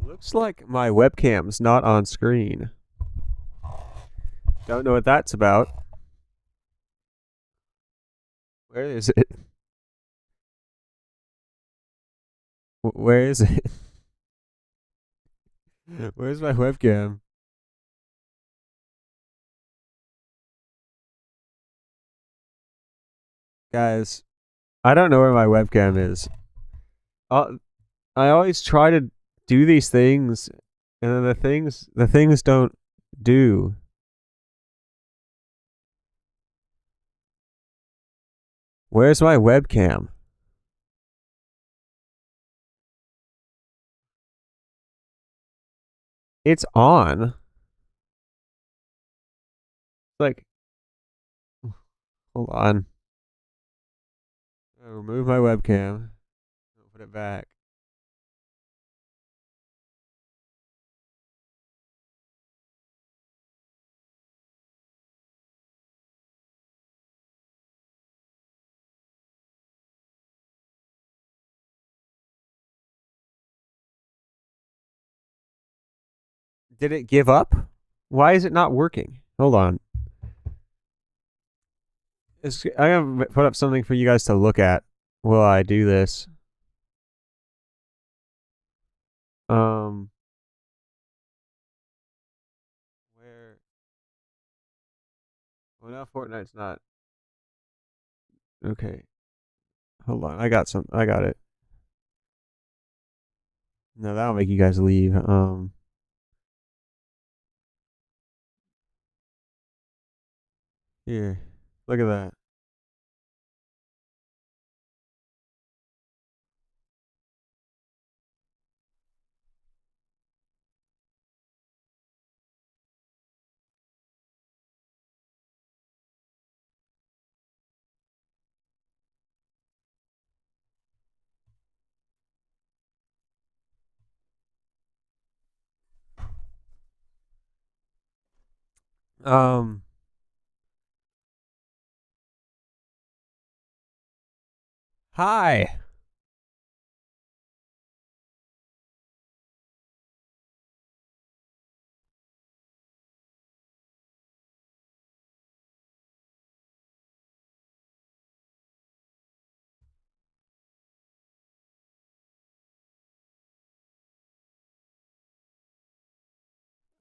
Looks like my webcam's not on screen. Don't know what that's about. Where is it? Where is it? Where's my webcam? Guys, I don't know where my webcam is. I always try to do these things, and then the things don't do. Where's my webcam? It's on. Like, hold on. I'll remove my webcam. I'll put it back. Did it give up? Why is it not working? Hold on. I'm gonna put up something for you guys to look at while I do this. Where? Well, now Fortnite's not. Okay. Hold on. I got it. No, that'll make you guys leave. Here. Look at that. Um. Hi.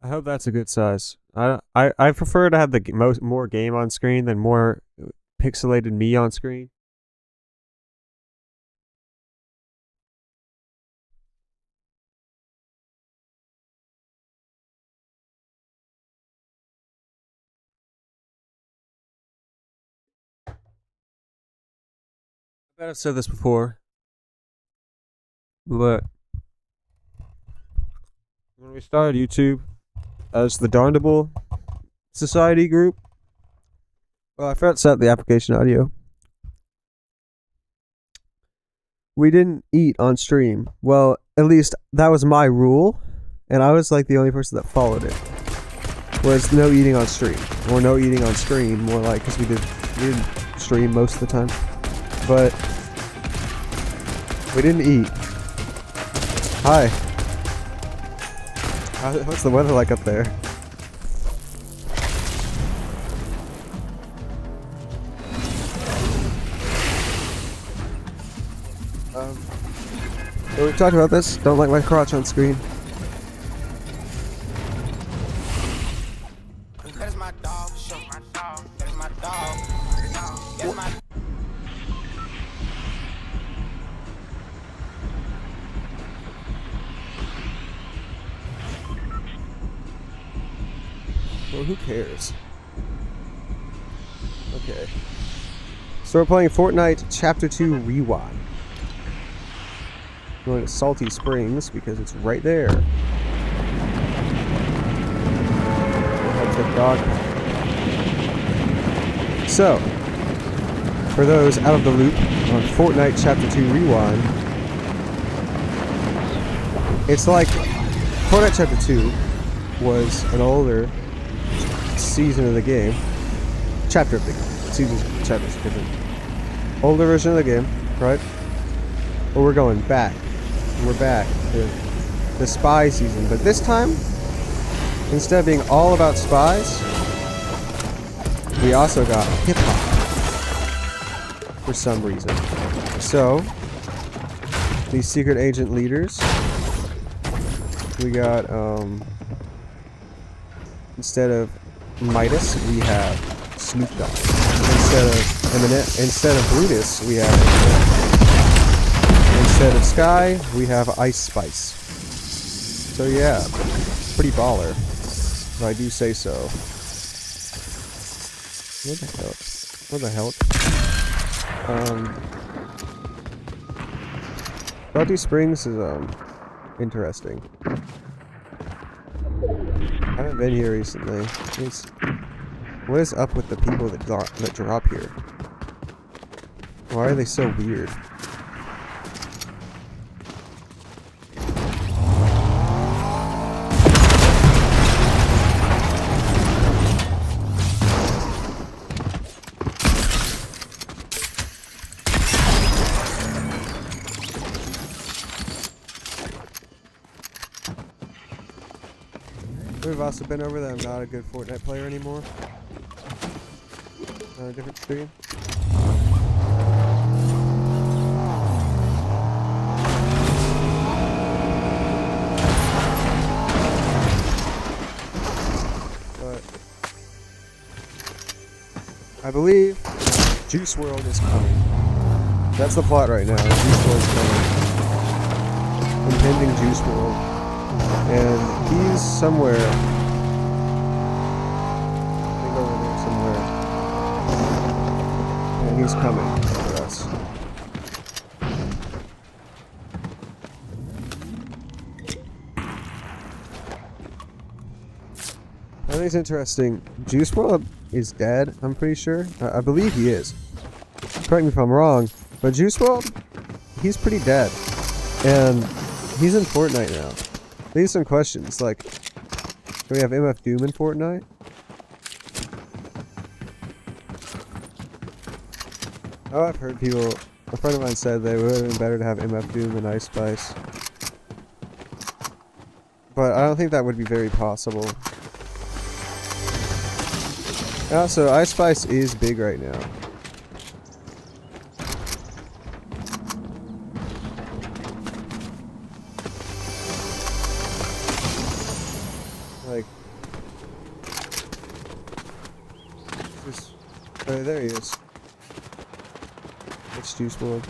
I hope that's a good size. I prefer to have the more game on screen than more pixelated me on screen. I bet I've said this before, but when we started YouTube as the Darnable Society group, well, I forgot to set the application audio. We didn't eat on stream. Well, at least that was my rule, and I was like the only person that followed it. Was no eating on stream, or no eating on screen, more like, because we didn't stream most of the time, but we didn't eat. Hi. What's the weather like up there? So we've talked about this. Don't like my crotch on screen. Well, who cares? Okay. So we're playing Fortnite Chapter 2 Rewind. We're going to Salty Springs because it's right there. We'll head to the dog. So, for those out of the loop on Fortnite Chapter 2 Rewind, it's like Fortnite Chapter 2 was an older season of the game. Chapter of the game. Seasons, chapters, different. Older version of the game, right? But we're going back. We're back to the spy season. But this time, instead of being all about spies, we also got hip-hop for some reason. So, these secret agent leaders, we got, instead of Midas, we have Snoop Dogg. Instead of Brutus, we have Eminem. Instead of Sky, we have Ice Spice. So yeah, pretty baller, if I do say so. What the hell? What the hell? Salty Springs is interesting. I haven't been here recently. What is up with the people that drop here? Why are they so weird? We've also been over that I'm not a good Fortnite player anymore. On a different screen. But I believe Juice WRLD is coming. That's the plot right now. Juice WRLD is coming. Impending Juice WRLD. And he's somewhere. I think over there somewhere. And he's coming for us. I think it's interesting. Juice WRLD is dead, I'm pretty sure. I believe he is. Correct me if I'm wrong. But Juice WRLD, he's pretty dead. And he's in Fortnite now. These some questions, like, do we have MF Doom in Fortnite? Oh, I've heard people, a friend of mine said they would have been better to have MF Doom than Ice Spice. But I don't think that would be very possible. Also, Ice Spice is big right now. Like, just, there he is. It's Juice WRLD.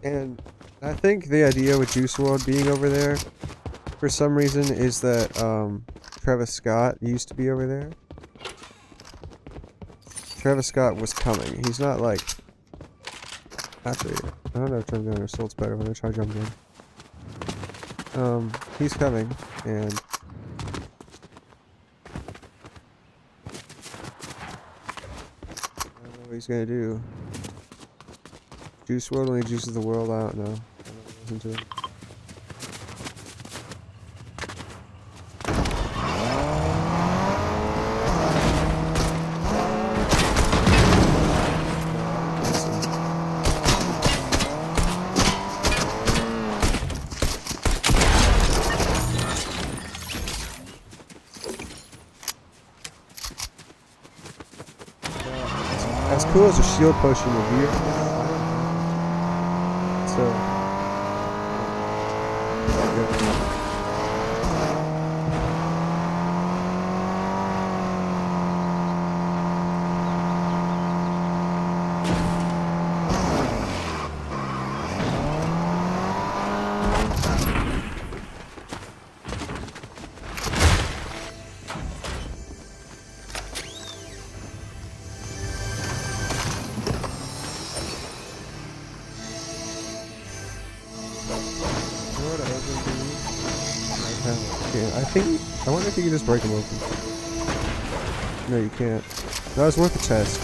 And I think the idea with Juice WRLD being over there, for some reason, is that Travis Scott used to be over there. Travis Scott was coming. He's not like... Actually, I don't know if Jump Gun or Assault's better. I'm gonna try Jump Gun. He's coming, and... I don't know what he's gonna do. Juice WRLD only juices the world, I don't know. I don't listen to him. As cool as a shield potion would be, so I wonder if you can just break them open. No, you can't. That was worth a test.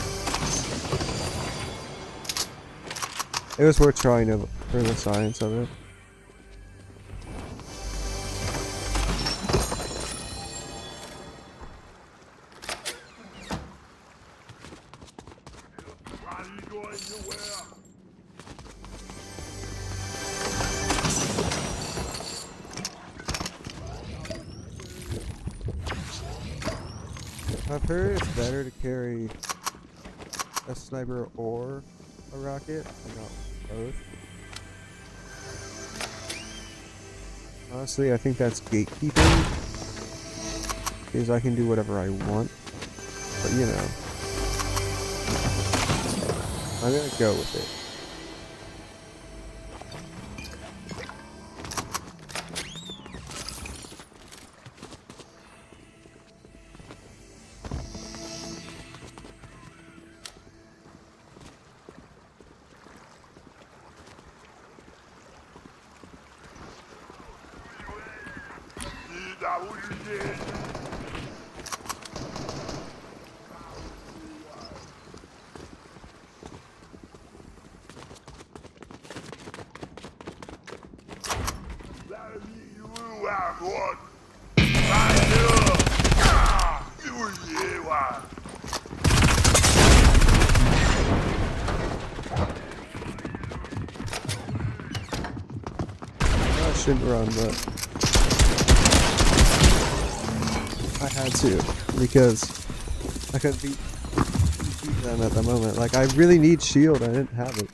It was worth trying for the science of it. I've heard it's better to carry a sniper or a rocket, and not both. Honestly, I think that's gatekeeping, because I can do whatever I want, but you know, I'm gonna go with it. I shouldn't run, but I had to, because I couldn't beat them at the moment. Like, I really need shield, I didn't have it.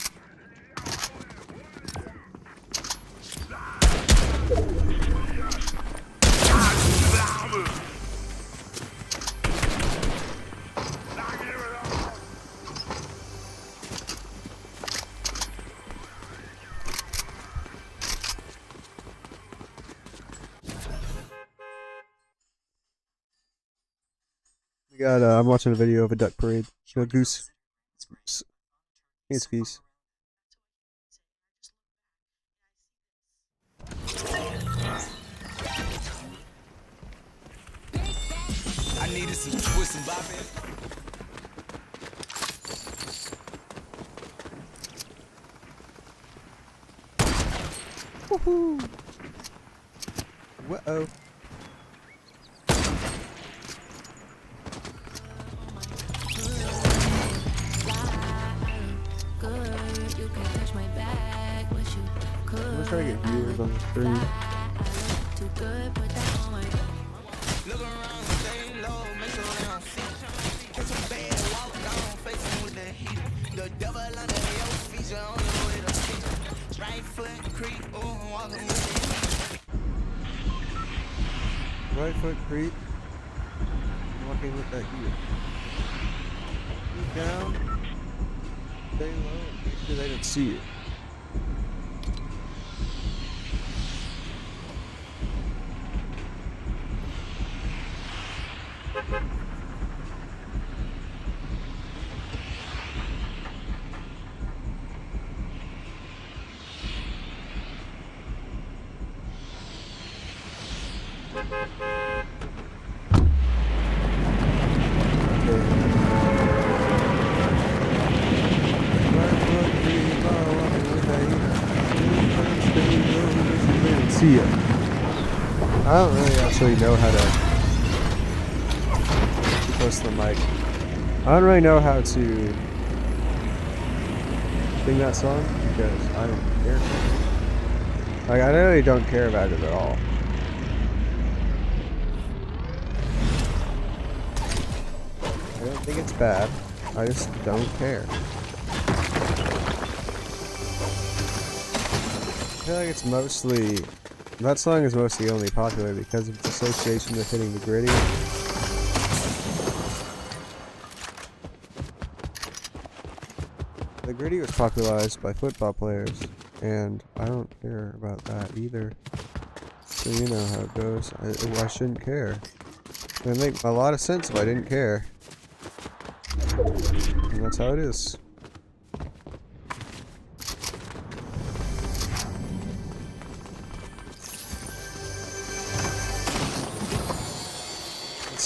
We got, I'm watching a video of a duck parade. A goose. It's geese. I needed some with some bopping. Woohoo! Whoa. I'm gonna try to get viewers on the screen. Look around, stay low, make sure they don't see. Catch some bad, walk down, face them with the heat. The devil under your feet, you're on the way to see. Right foot creep, oh, walking with the Right foot creep. Walking with that heel. Keep down. Stay low. Make sure they don't see you. See ya. I don't really actually know how to close the mic. I don't really know how to sing that song because I don't care. Like, I really don't care about it at all. I don't think it's bad. I just don't care. I feel like it's mostly... That song is mostly only popular because of its association with hitting the gritty. The gritty was popularized by football players, and I don't care about that either. So you know how it goes. I shouldn't care. It would make a lot of sense if I didn't care. And that's how it is.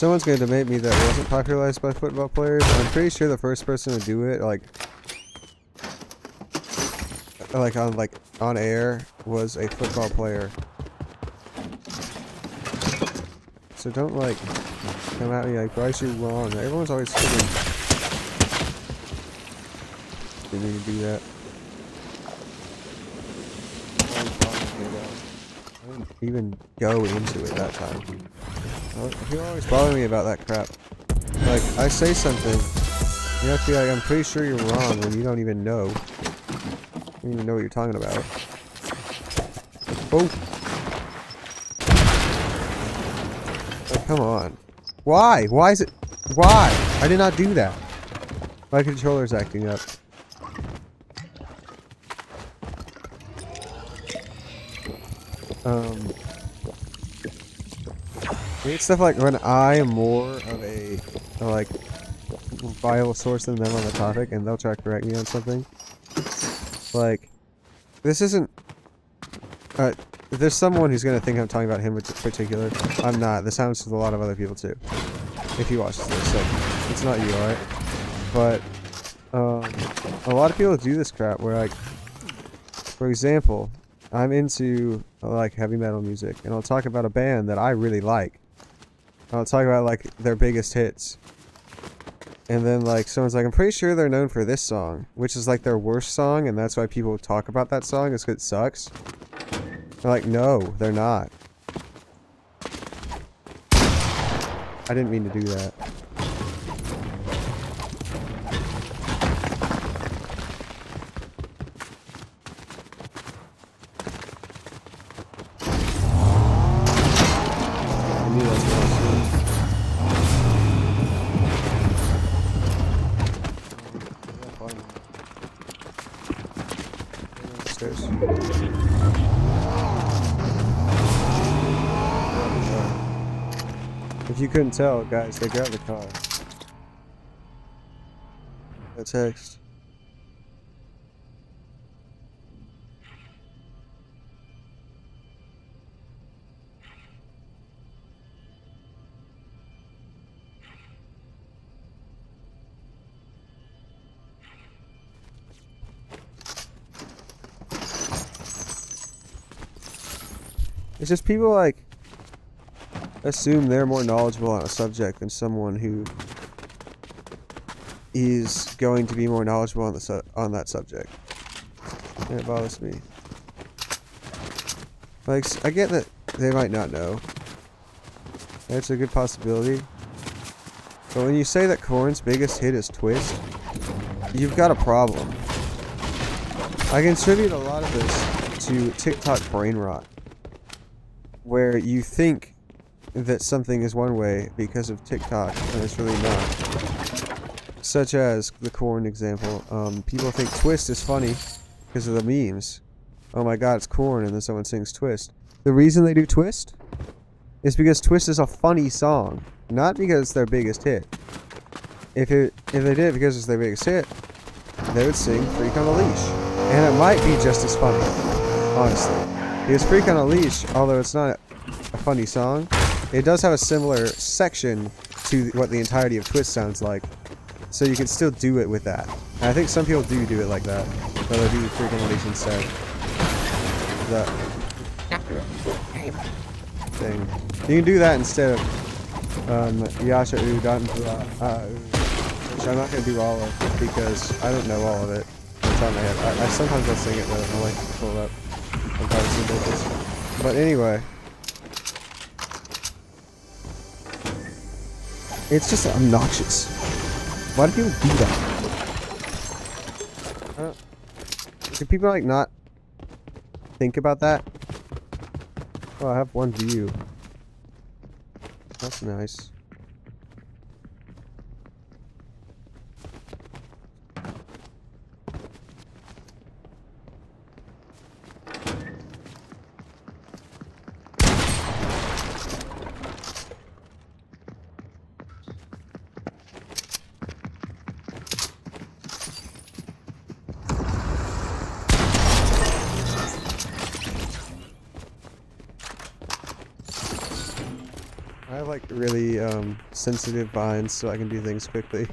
Someone's gonna debate me that it wasn't popularized by football players. I'm pretty sure the first person to do it, on air, was a football player. So don't come at me like, Bryce, you're wrong. Everyone's always kidding. Didn't mean to do that. I didn't even go into it that time. People always bother me about that crap. Like, I say something, you have to be like, I'm pretty sure you're wrong when you don't even know. You don't even know what you're talking about. Oh! Oh, come on. Why? Why is it? Why? I did not do that. My controller's acting up. It's stuff like when I am more of a viable source than them on the topic, and they'll try to correct me on something. Like, this isn't. There's someone who's gonna think I'm talking about him in particular. I'm not. This happens with a lot of other people too. If he watches this, so it's not you, alright? But a lot of people do this crap where, like, for example, I'm into heavy metal music, and I'll talk about a band that I really like. I'll talk about their biggest hits. And then someone's like, I'm pretty sure they're known for this song, which is their worst song, and that's why people talk about that song, is because it sucks. They're like, no, they're not. I didn't mean to do that. I knew that was going If you couldn't tell, guys, they grabbed the car. A text. It's just people assume they're more knowledgeable on a subject than someone who is going to be more knowledgeable on that subject. And it bothers me. I get that they might not know. That's a good possibility. But when you say that Korn's biggest hit is Twist, you've got a problem. I contribute a lot of this to TikTok brain rot, where you think that something is one way because of TikTok, and it's really not. Such as the Korn example. People think Twist is funny because of the memes. Oh my god, it's Korn, and then someone sings Twist. The reason they do Twist is because Twist is a funny song, not because it's their biggest hit. If they did it because it's their biggest hit, they would sing Freak on a Leash. And it might be just as funny, honestly. Because Freak on a Leash, although it's not a funny song, it does have a similar section to what the entirety of Twist sounds like. So you can still do it with that. And I think some people do it like that. But they do Freak on a Leash instead. That thing. You can do that instead of Yasha U Dun which I'm not going to do all of because I don't know all of it. On the top of my head. I sometimes I'll sing it though, and I like to pull it up. I'm probably some vocals. But anyway. It's just obnoxious. Why do people do that? Do people not think about that? Oh, I have one view. That's nice. I have like really sensitive vines so I can do things quickly.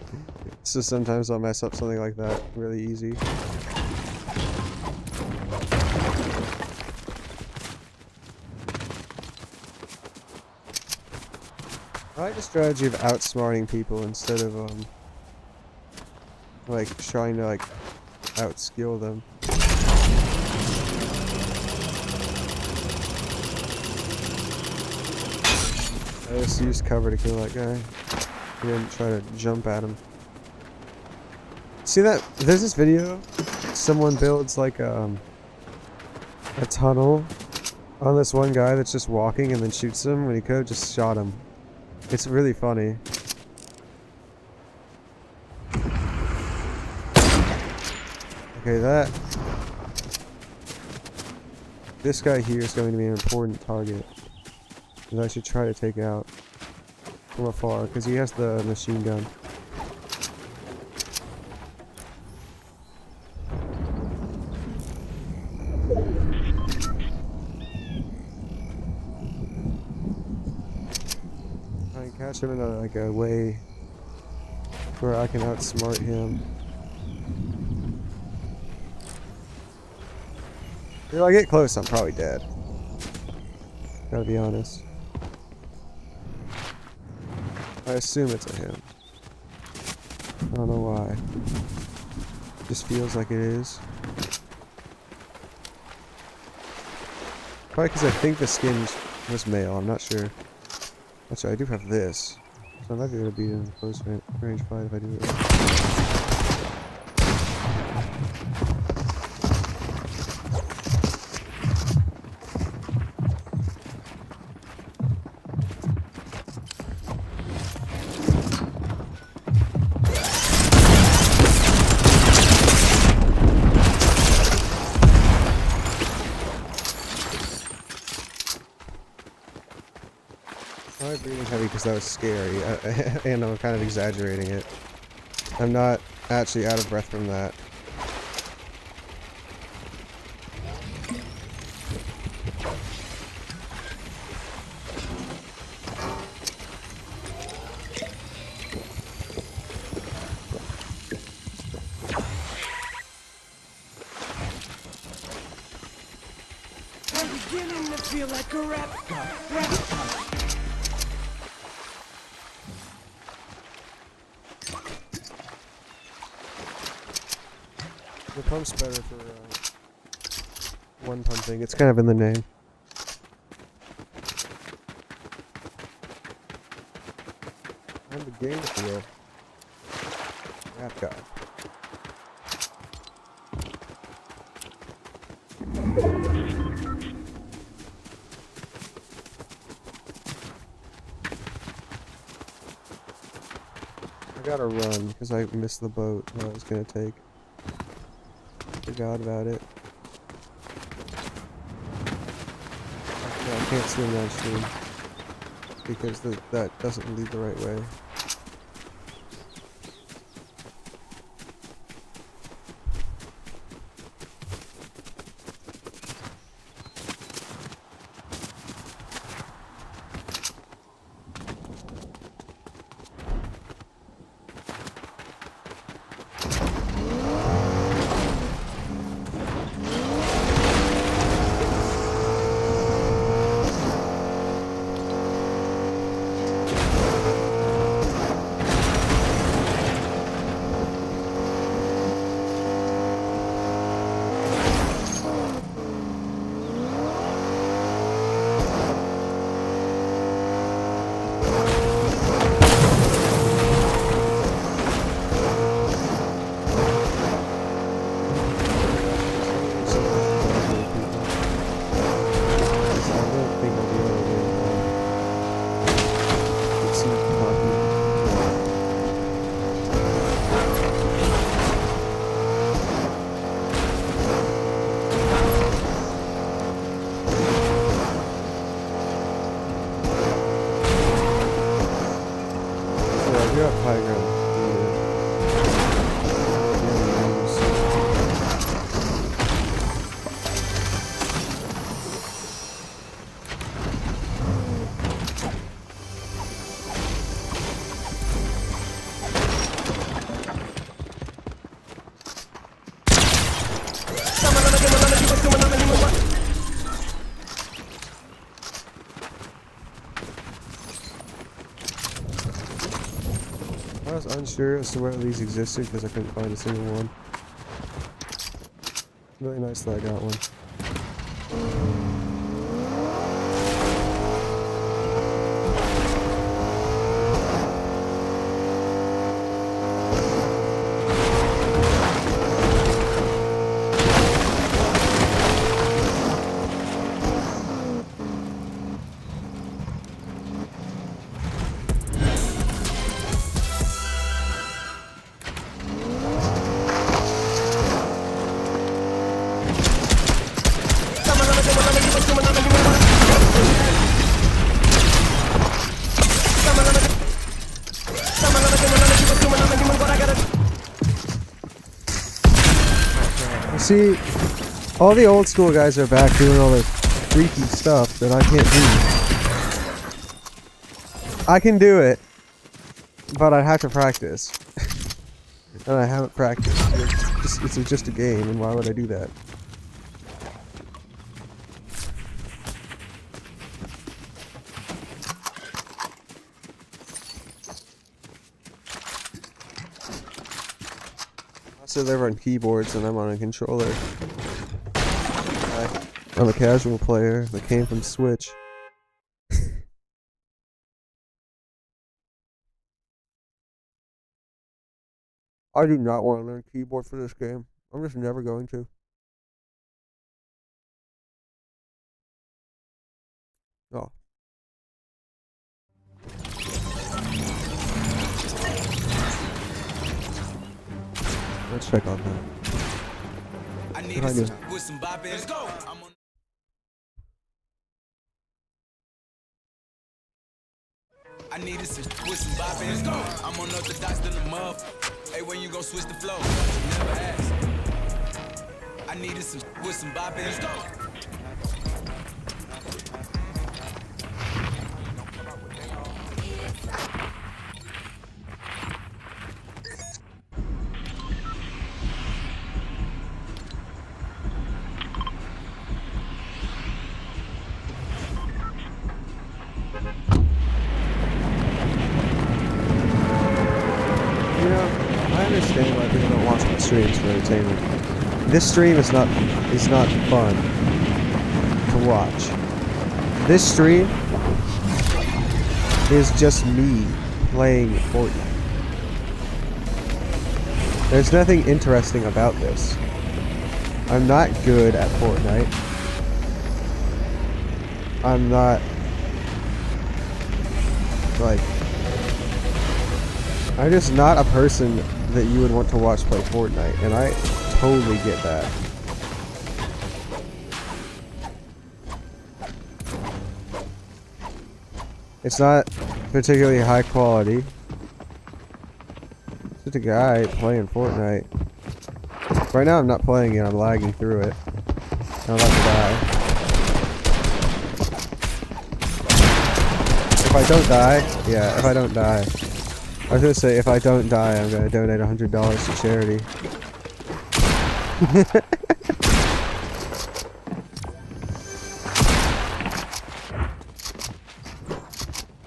So sometimes I'll mess up something like that really easy. I like the strategy of outsmarting people instead of like trying to like outskill them. I just used cover to kill that guy. I didn't try to jump at him. See that? There's this video. Someone builds like a tunnel on this one guy that's just walking and then shoots him when he could have just shot him. It's really funny. Okay, this guy here is going to be an important target that I should try to take out from afar because he has the machine gun. I can catch him in a way where I can outsmart him. If I get close, I'm probably dead. Gotta be honest. I assume it's a him. I don't know why. Just feels like it is. Probably because I think the skin was male, I'm not sure. Actually, I do have this. So I might be able to beat him in close range fight if I do it. I'm breathing heavy because that was scary, and I'm kind of exaggerating it. I'm not actually out of breath from that. I'm beginning to feel like a rap star. The pump's better for one pumping. It's kind of in the name. On the game field. Rap guy. I gotta run because I missed the boat that I was gonna take. Forgot about it. Yeah, I can't swim downstream because that doesn't lead the right way. sure as to whether these existed because I couldn't find a single one. Really nice that I got one. See, all the old school guys are back doing all this freaky stuff that I can't do. I can do it, but I have to practice. And I haven't practiced. It's just a game, and why would I do that? So they're on keyboards and I'm on a controller. I'm a casual player that came from Switch. I do not want to learn keyboard for this game. I'm just never going to. Oh. Let's check on that. I need to with some bop in. Let's go. I needed some with some bop in. Let's go. I'm unorthodox than the muff. Hey, when you gon' switch the flow? Never ask. I needed some with some bop in. Let's go. I understand why people don't watch my streams for entertainment. This stream is not fun to watch. This stream is just me playing Fortnite. There's nothing interesting about this. I'm not good at Fortnite. I'm not like I'm just not a person that you would want to watch play Fortnite, and I totally get that. It's not particularly high quality. It's just a guy playing Fortnite. Right now I'm not playing it, I'm lagging through it. I'm about to die. If I don't die, yeah, if I don't die. I was gonna say, if I don't die, I'm gonna donate $100 to charity.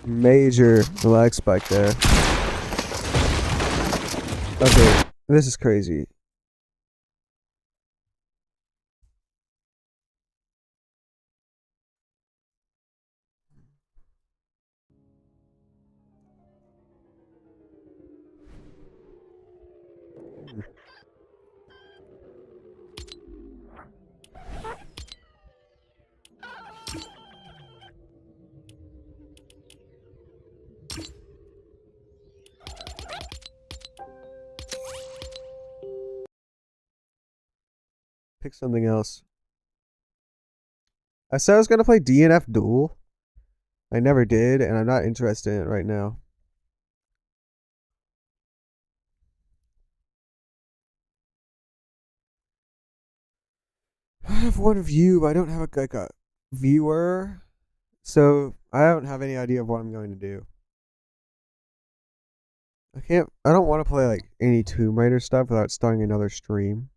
Major lag spike there. Okay, this is crazy. Pick something else. I said I was gonna play DNF Duel. I never did, and I'm not interested in it right now. I have one view, but I don't have a viewer, so I don't have any idea of what I'm going to do. I don't want to play like any Tomb Raider stuff without starting another stream,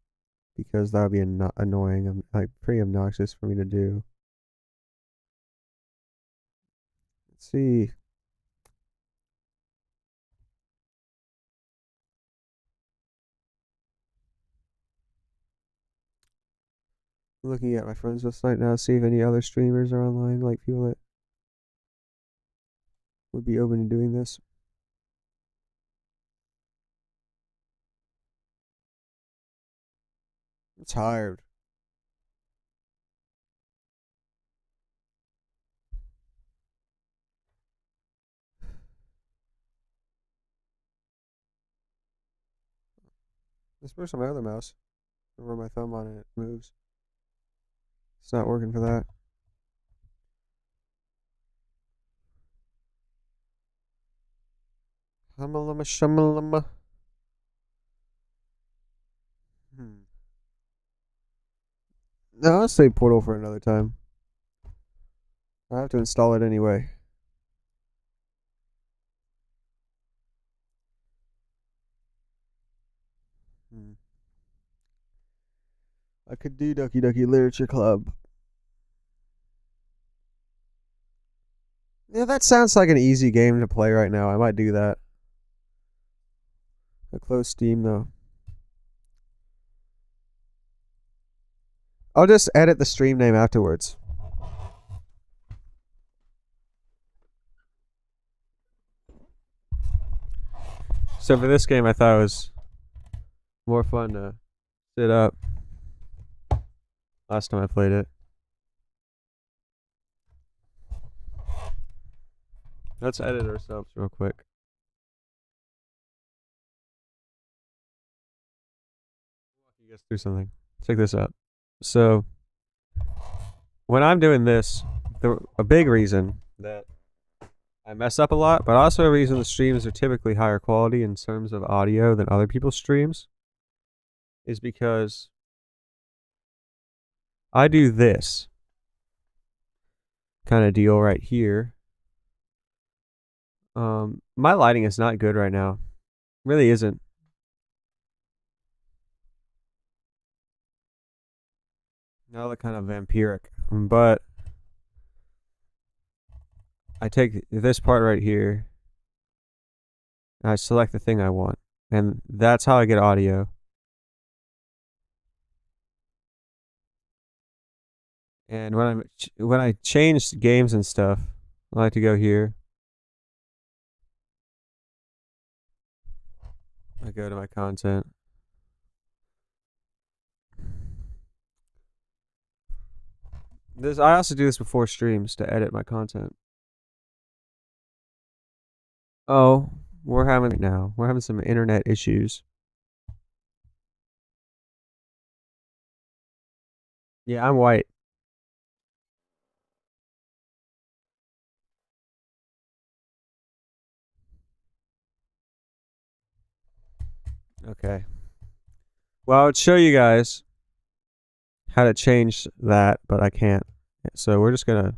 because that would be annoying. Like pretty obnoxious for me to do. Let's see. Looking at my friends list right now to see if any other streamers are online, like people that would be open to doing this. I'm tired. Let's push on my other mouse. I run my thumb on it, it moves. It's not working for that. Humalama shamalama. No, I'll save Portal for another time. I have to install it anyway. Hmm. I could do Ducky Ducky Literature Club. Yeah, that sounds like an easy game to play right now. I might do that. I close Steam though. I'll just edit the stream name afterwards. So for this game, I thought it was more fun to sit up. Last time I played it. Let's edit ourselves real quick. Walk you guys through something. Check this out. So when I'm doing this, a big reason that I mess up a lot, but also a reason the streams are typically higher quality in terms of audio than other people's streams, is because I do this kind of deal right here. My lighting is not good right now. Really isn't. Now look kind of vampiric, but I take this part right here, and I select the thing I want, and that's how I get audio. And when I change games and stuff, I like to go here. I go to my content. I also do this before streams to edit my content. Oh, we're having some internet issues. Yeah, I'm white. Okay. Well, I would show you guys how to change that, but I can't. So we're just gonna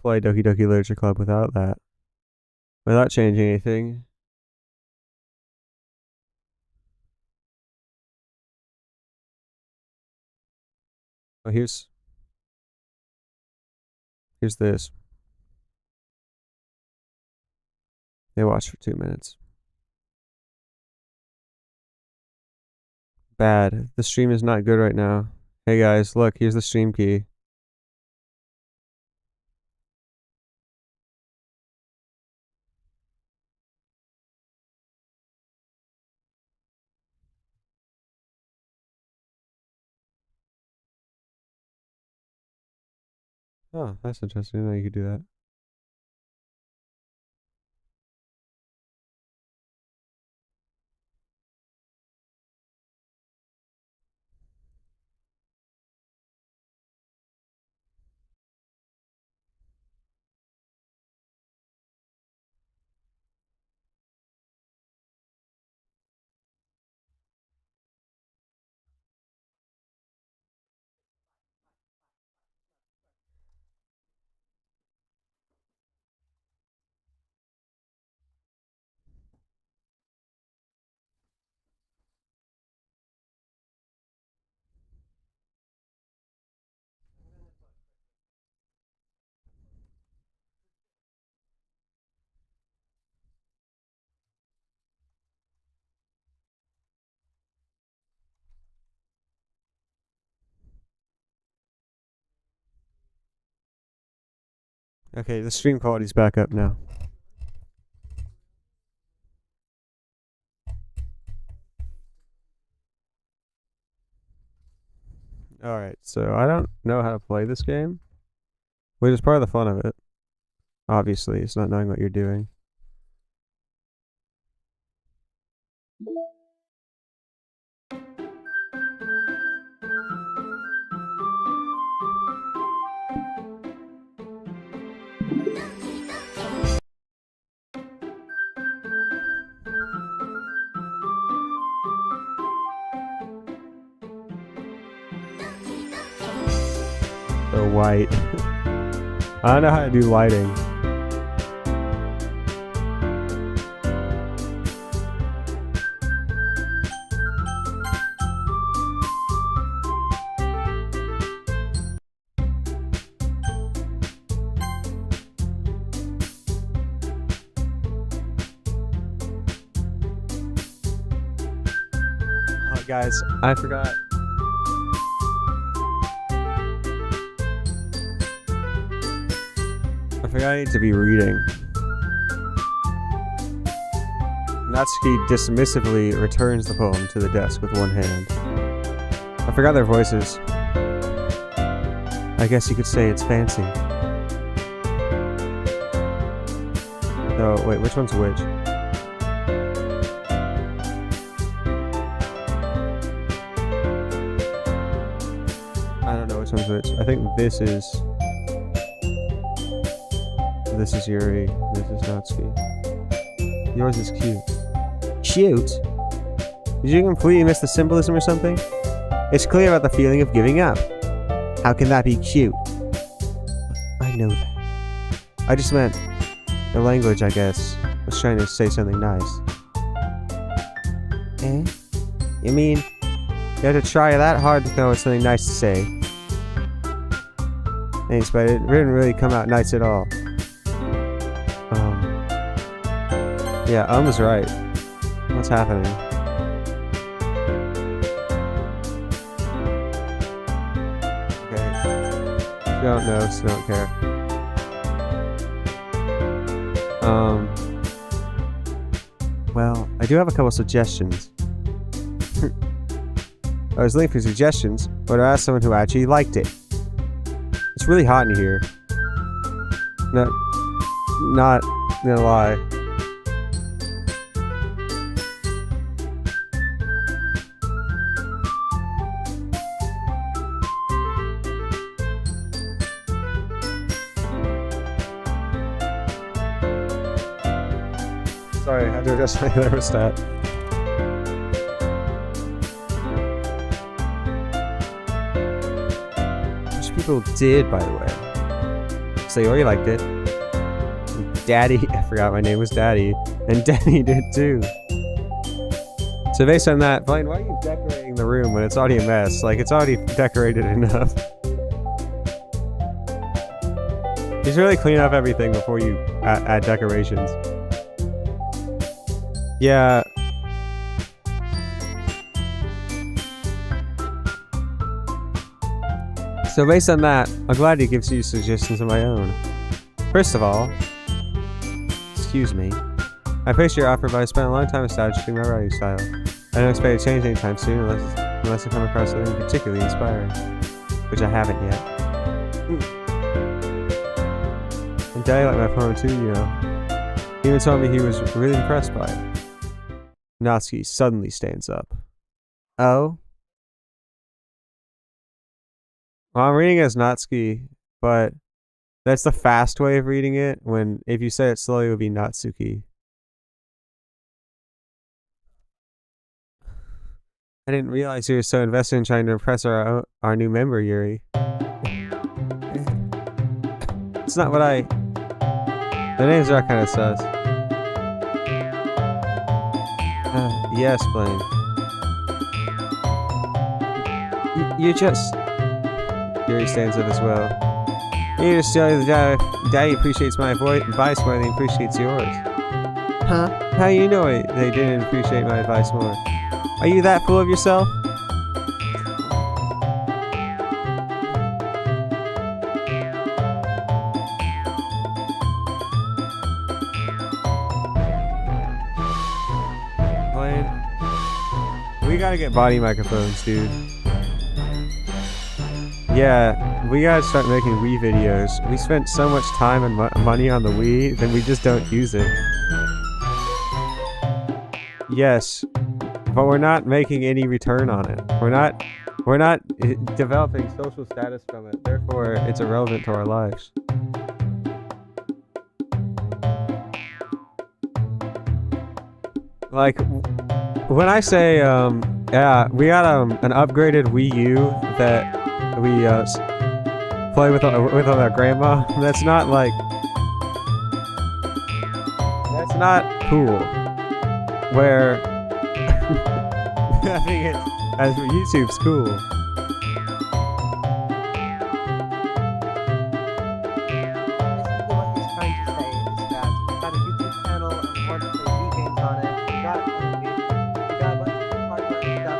play Doki Doki Literature Club without that. Without changing anything. Oh, here's this. They watch for 2 minutes. Bad. The stream is not good right now. Hey guys, look, here's the stream key. Oh, that's interesting. I didn't know you could do that. Okay, the stream quality's back up now. Alright, so I don't know how to play this game, which is part of the fun of it. Obviously, it's not knowing what you're doing. So white. I don't know how to do lighting. Oh, guys, I forgot. I forgot I need to be reading. Natsuki dismissively returns the poem to the desk with one hand. I forgot their voices. I guess you could say it's fancy. Oh, wait, which one's which? I don't know which one's which. I think this is Yuri. This is Natsuki. Yours is cute. Cute? Did you completely miss the symbolism or something? It's clear about the feeling of giving up. How can that be cute? I know that. I just meant the language, I guess, was trying to say something nice. Eh? You mean you have to try that hard to come up with something nice to say? Thanks, but it didn't really come out nice at all. Yeah, was right. What's happening? Okay. Don't know, so don't care. Well, I do have a couple suggestions. I was looking for suggestions, but I asked someone who actually liked it. It's really hot in here. Not gonna lie. Sorry, I had to adjust my thermostat. Which people did, by the way. So you already liked it. Daddy, I forgot my name was Daddy, and Danny did too. So based on that, Blaine, why are you decorating the room when it's already a mess? Like, it's already decorated enough. Just really clean up everything before you add decorations. Yeah. So based on that, I'm glad he gives you suggestions of my own. First of all, excuse me, I appreciate your offer, but I spent a long time establishing my writing style. I don't expect to change anytime soon unless I come across something particularly inspiring, which I haven't yet. And Daddy liked my poem too, you know. He even told me he was really impressed by it. Natsuki suddenly stands up. Oh? Well, I'm reading it as Natsuki, but that's the fast way of reading it, when if you say it slowly it would be Natsuki. I didn't realize you were so invested in trying to impress our new member, Yuri. It's not what the names are kind of sus. Yes, Blaine. You just... Yuri stands up as well. You just tell you that Daddy appreciates my advice more than he appreciates yours. Huh? How do you know they didn't appreciate my advice more? Are you that full of yourself? Blaine, we gotta get body microphones, dude. Yeah, we gotta start making Wii videos. We spent so much time and money on the Wii, then we just don't use it. Yes, but we're not making any return on it. We're not developing social status from it. Therefore, it's irrelevant to our lives. Like, when I say, yeah, we got an upgraded Wii U that we play with our grandma. That's not like, that's not cool. Where I think it, as for YouTube's cool. Basically what he's trying to say is that we've got a YouTube channel and we want to play Wii games on it. We got a bunch of hardware stuff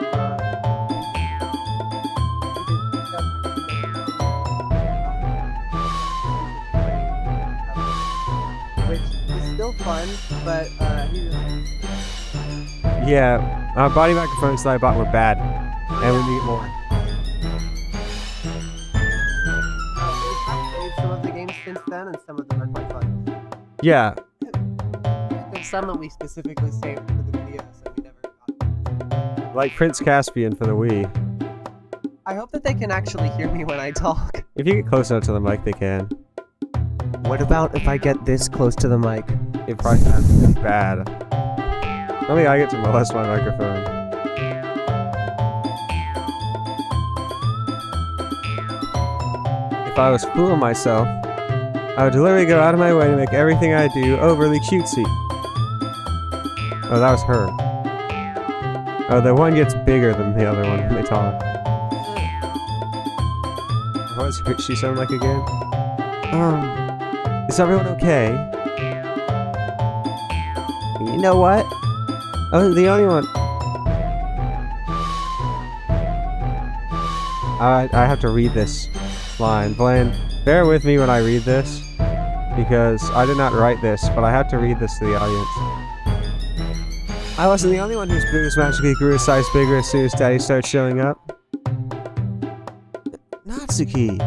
which is still fun, but Yeah, our body microphones that I bought were bad, and we need more. we've played some of the games since then, and some of them are quite fun. Yeah, There's some that we specifically saved for the videos that we never got. like Prince Caspian for the Wii. I hope that they can actually hear me when I talk. If you get close enough to the mic, they can. What about if I get this close to the mic? It probably sounds bad. I think I get to molest my microphone. If I was fooling myself, I would deliberately go out of my way to make everything I do overly cutesy. Oh, that was her. Oh, the one gets bigger than the other one when they talk. What does she sound like again? Is everyone okay? You know what? Oh, the only one. I have to read this line. Blaine, bear with me when I read this, because I did not write this, but I have to read this to the audience. I wasn't the only one whose boobs magically grew a size bigger as soon as Daddy started showing up. Natsuki.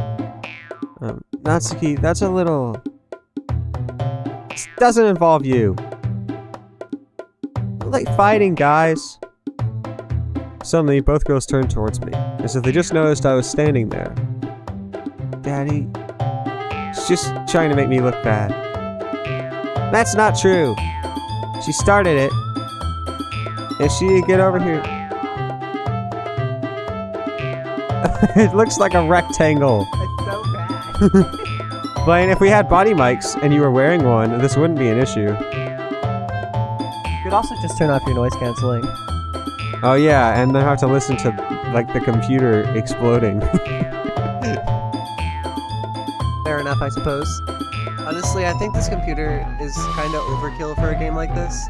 Natsuki, that's a little... This doesn't involve you. Like fighting, guys. Suddenly, both girls turned towards me, as if they just noticed I was standing there. Daddy, she's just trying to make me look bad. That's not true. She started it. And she get over here. It looks like a rectangle. It's so bad. Blaine, if we had body mics and you were wearing one, this wouldn't be an issue. You could also just turn off your noise canceling. Oh yeah, and then have to listen to like the computer exploding. Fair enough, I suppose. Honestly, I think this computer is kind of overkill for a game like this.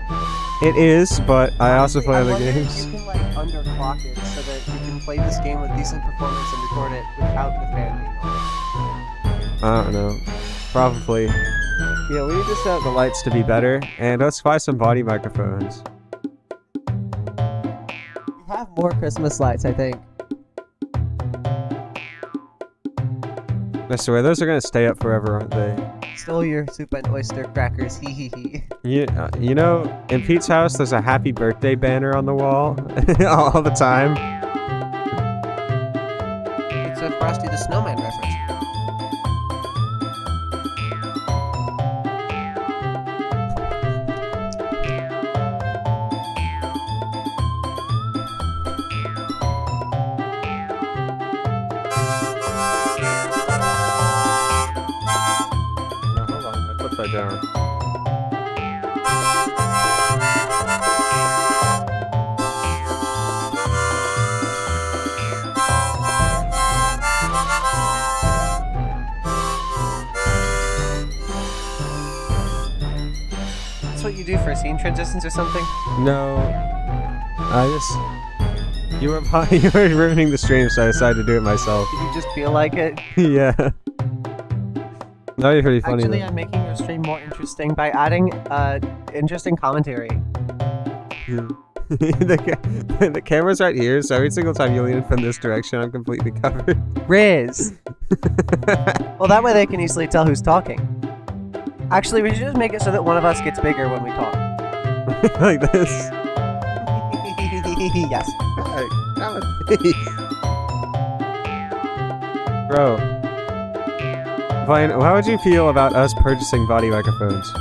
It is, but I also Honestly, play other wonder games. if you can like underclock it so that you can play this game with decent performance and record it without the fan being on. I don't know. Probably. Yeah, we need to set the lights to be better, and let's buy some body microphones. We have more Christmas lights, I think. I swear, those are gonna stay up forever, aren't they? Stole your soup and oyster crackers, hee hee hee. You know, in Pete's house, there's a happy birthday banner on the wall all the time. It's a Frosty the Snowman reference. No, hold on, that's upside down. That's what you do for scene transitions or something? No, I just you were ruining the stream, so I decided to do it myself. Did you just feel like it? Yeah. That'd be pretty funny. Actually, though. I'm making your stream more interesting by adding interesting commentary. the camera's right here, so every single time you lean in from this direction, I'm completely covered. Riz. Well, that way they can easily tell who's talking. Actually, we should just make it so that one of us gets bigger when we talk. Like this. Yes. Bro. Vine, how would you feel about us purchasing body microphones?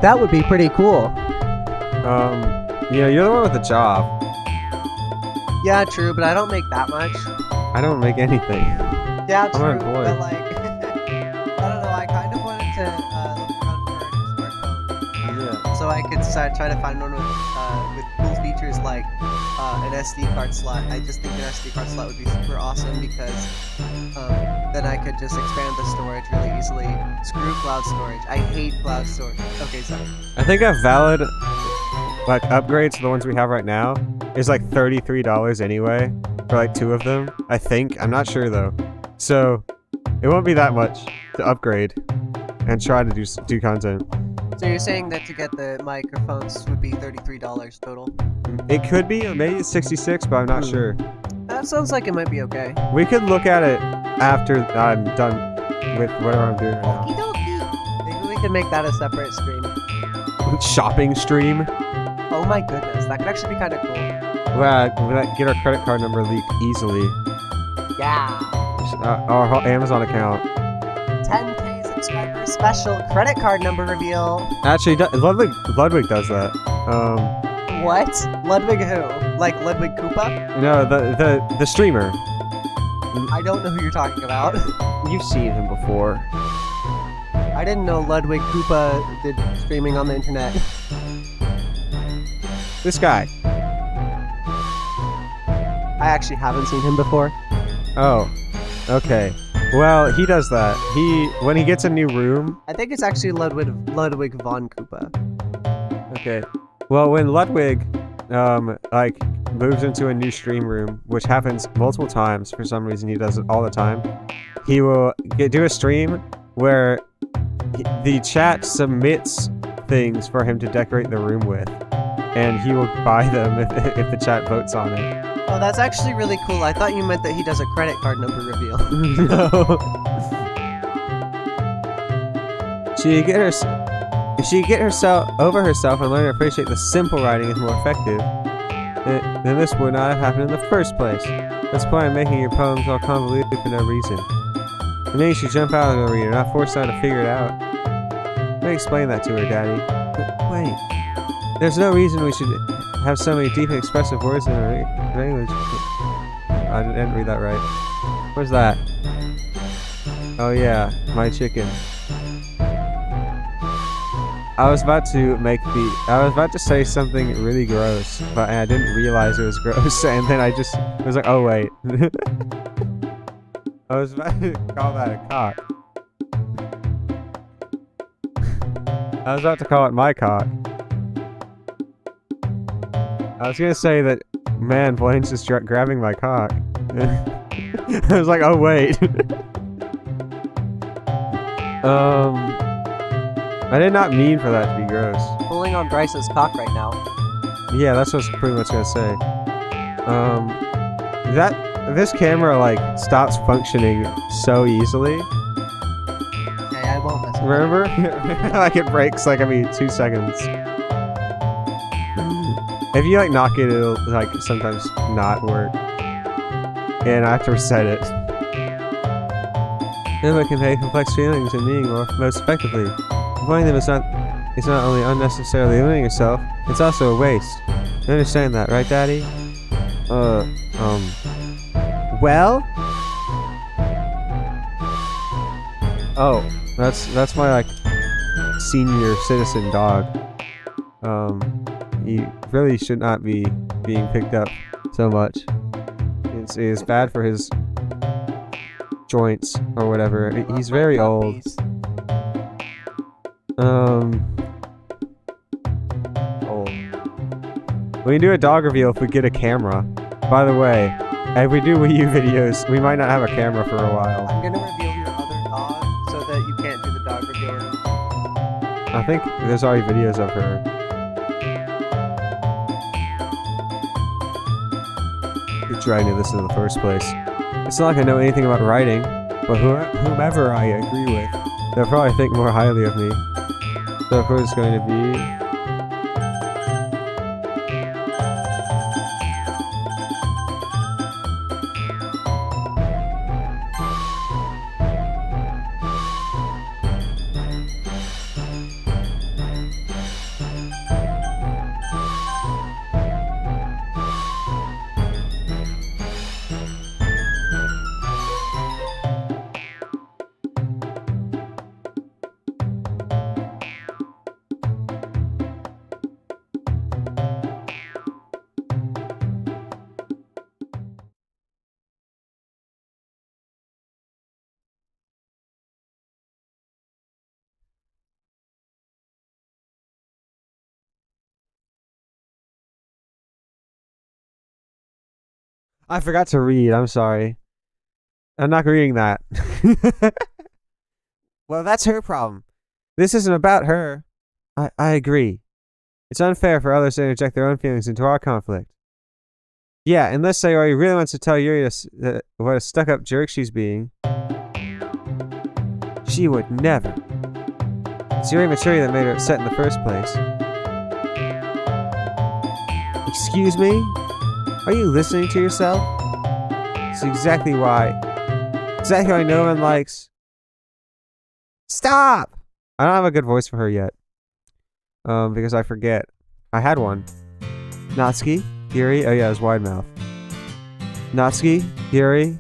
That would be pretty cool. You're the one with the job. Yeah, true, but I don't make that much. I don't make anything. Yeah, I'm true, unemployed. but like, I don't know, I kind of wanted to look around for a new smartphone. Yeah. So I could try to find one with cool features like an SD card slot. I just think an SD card slot would be super awesome because then I could just expand the storage really easily. Screw cloud storage. I hate cloud storage. Okay, sorry. I think a valid upgrade to the ones we have right now is like $33 anyway for like 2 of them. I think. I'm not sure though. So it won't be that much to upgrade and try to do content. So you're saying that to get the microphones would be $33 total? It could be, or maybe it's 66, but I'm not sure. That sounds like it might be okay. We could look at it after I'm done with whatever I'm doing right Okie dokie. Maybe we could make that a separate stream. now. Shopping stream. Oh my goodness, that could actually be kind of cool. We'll get our credit card number leaked easily. Yeah. Our whole Amazon account. 10K subscriber special credit card number reveal. Actually, Ludwig does that. What? Ludwig who? Like Ludwig Koopa? No, the streamer. I don't know who you're talking about. You've seen him before. I didn't know Ludwig Koopa did streaming on the internet. This guy. I actually haven't seen him before. Oh, okay. Well, he does that. When he gets a new room. I think it's actually Ludwig von Koopa. Okay. Well, when Ludwig, moves into a new stream room, which happens multiple times for some reason, he does it all the time. He will do a stream where the chat submits things for him to decorate the room with, and he will buy them if the chat votes on it. Oh, that's actually really cool. I thought you meant that he does a credit card number reveal. No. If she get herself over herself and learn to appreciate the simple writing is more effective, then this would not have happened in the first place. That's the point of making your poems all convoluted for no reason. It means you jump out of the reader, not force her to figure it out. Let me explain that to her, Daddy. Wait. There's no reason we should have so many deep and expressive words in our language. I didn't read that right. What's that? Oh yeah, my chicken. I was about to say something really gross, but I didn't realize it was gross, and then I was like, oh wait. I was about to call that a cock. I was about to call it my cock. I was gonna say that, man, Blaine's just grabbing my cock. I was like, oh wait. I did not mean for that to be gross. Pulling on Bryce's cock right now. Yeah, that's what I was pretty much gonna say. This camera stops functioning so easily. Okay, I won't mess with it. Remember? It breaks every 2 seconds. If you knock it, it'll sometimes not work. And I have to reset it. Cinema can convey complex feelings and meaning most effectively. Avoiding them is not only unnecessarily limiting yourself, it's also a waste. You understand that, right, Daddy? Well? Oh, that's my senior citizen dog. He really should not be being picked up so much. It's bad for his joints or whatever. He's very old. Old. We can do a dog reveal if we get a camera. By the way, if we do Wii U videos, we might not have a camera for a while. I'm gonna reveal your other dog so that you can't do the dog reveal. I think there's already videos of her. who tried to this in the first place. It's not like I know anything about writing, but whomever I agree with, they'll probably think more highly of me. So of course it's going to be... I forgot to read, I'm sorry. I'm not reading that. Well, that's her problem. This isn't about her. I agree. It's unfair for others to interject their own feelings into our conflict. Yeah, unless Sayori really wants to tell Yuri what a stuck-up jerk she's being. She would never. It's your immaturity that made her upset in the first place. Excuse me? Are you listening to yourself? It's exactly why. Exactly why no one likes... Stop! I don't have a good voice for her yet. Because I forget. I had one. Natsuki? Yuri? Oh yeah, it was wide mouth. Natsuki? Yuri?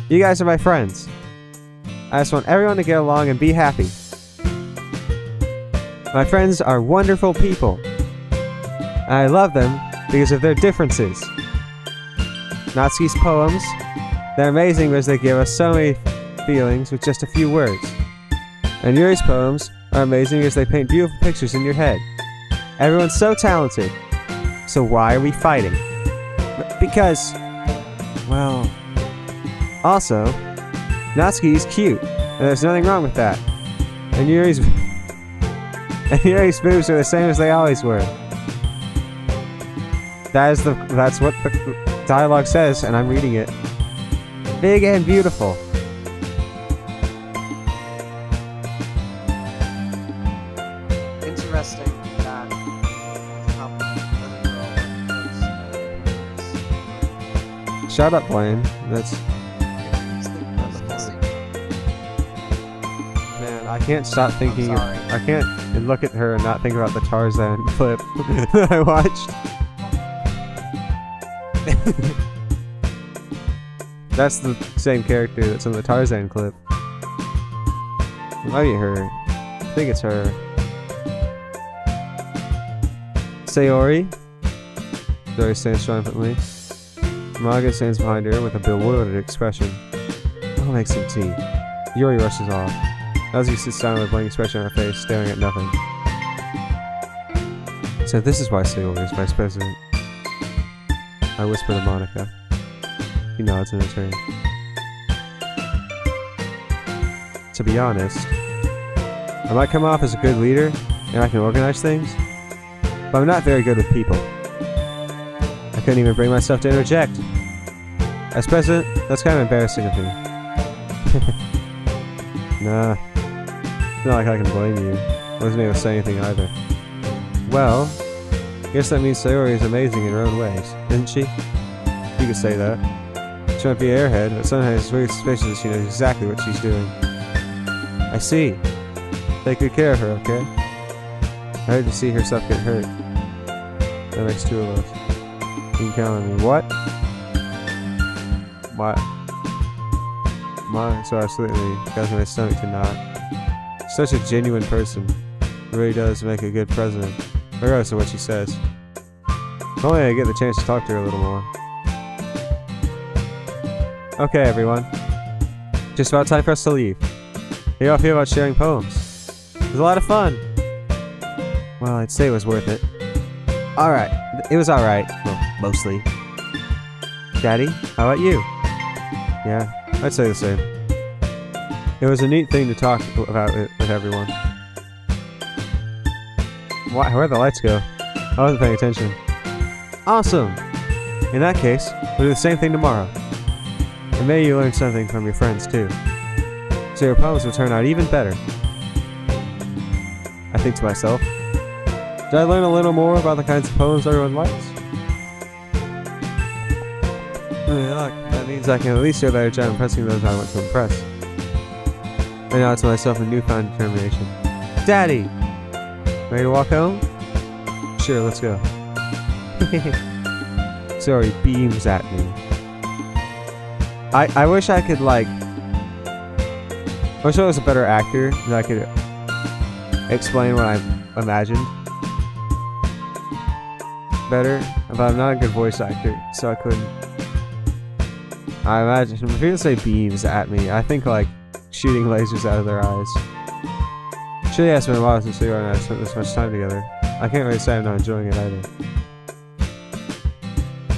You guys are my friends. I just want everyone to get along and be happy. My friends are wonderful people. I love them because of their differences. Natsuki's poems, they're amazing because they give us so many feelings with just a few words. And Yuri's poems are amazing because they paint beautiful pictures in your head. Everyone's so talented. So why are we fighting? Because, well... Also, Natsuki's cute, and there's nothing wrong with that. And Yuri's boobs are the same as they always were. That's what the dialogue says, and I'm reading it. Big and beautiful. Interesting that Shut up, Blaine. That's... Man, I can't stop thinking... I can't look at her and not think about the Tarzan clip that I watched. That's the same character that's in the Tarzan clip. It might be her. I think it's her. Sayori. Sayori stands triumphantly. Maga stands behind her with a bewildered expression. I'll make some tea. Yuri rushes off. Natsuki sits down with a blank expression on her face, staring at nothing. So this is why Sayori is vice president. I whisper to Monica. He nods in return. To be honest, I might come off as a good leader, and I can organize things, but I'm not very good with people. I couldn't even bring myself to interject. As president, that's kind of embarrassing of me. Nah, it's not like I can blame you. I wasn't able to say anything either. Well, I guess that means Sayori is amazing in her own ways, isn't she? You could say that. She might be an airhead, but sometimes it's very suspicious that she knows exactly what she's doing. I see. Take good care of her, okay? I hate to see herself get hurt. That makes two of us. You can count on me. What? So absolutely got my stomach to knot. Such a genuine person. Really does make a good president, regardless of what she says. If only I get the chance to talk to her a little more. Okay, everyone. Just about time for us to leave. How do y'all feel about sharing poems? It was a lot of fun. Well, I'd say it was worth it. Alright. It was alright. Well, mostly. Daddy, how about you? Yeah, I'd say the same. It was a neat thing to talk about it with everyone. Where'd the lights go? I wasn't paying attention. Awesome! In that case, we'll do the same thing tomorrow. And maybe you learn something from your friends too. So your poems will turn out even better. I think to myself, did I learn a little more about the kinds of poems everyone likes? Look, that means I can at least do a better job impressing those I want to impress. I now to myself a newfound determination. Daddy! Ready to walk home? Sure, let's go. Sorry, beams at me. I wish I could, like... I wish I was a better actor, that I could explain what I imagined better, but I'm not a good voice actor, so I couldn't. I imagine, when people say beams at me, I think like shooting lasers out of their eyes. Actually, it's been a while since Leo and I spent this much time together. I can't really say I'm not enjoying it either.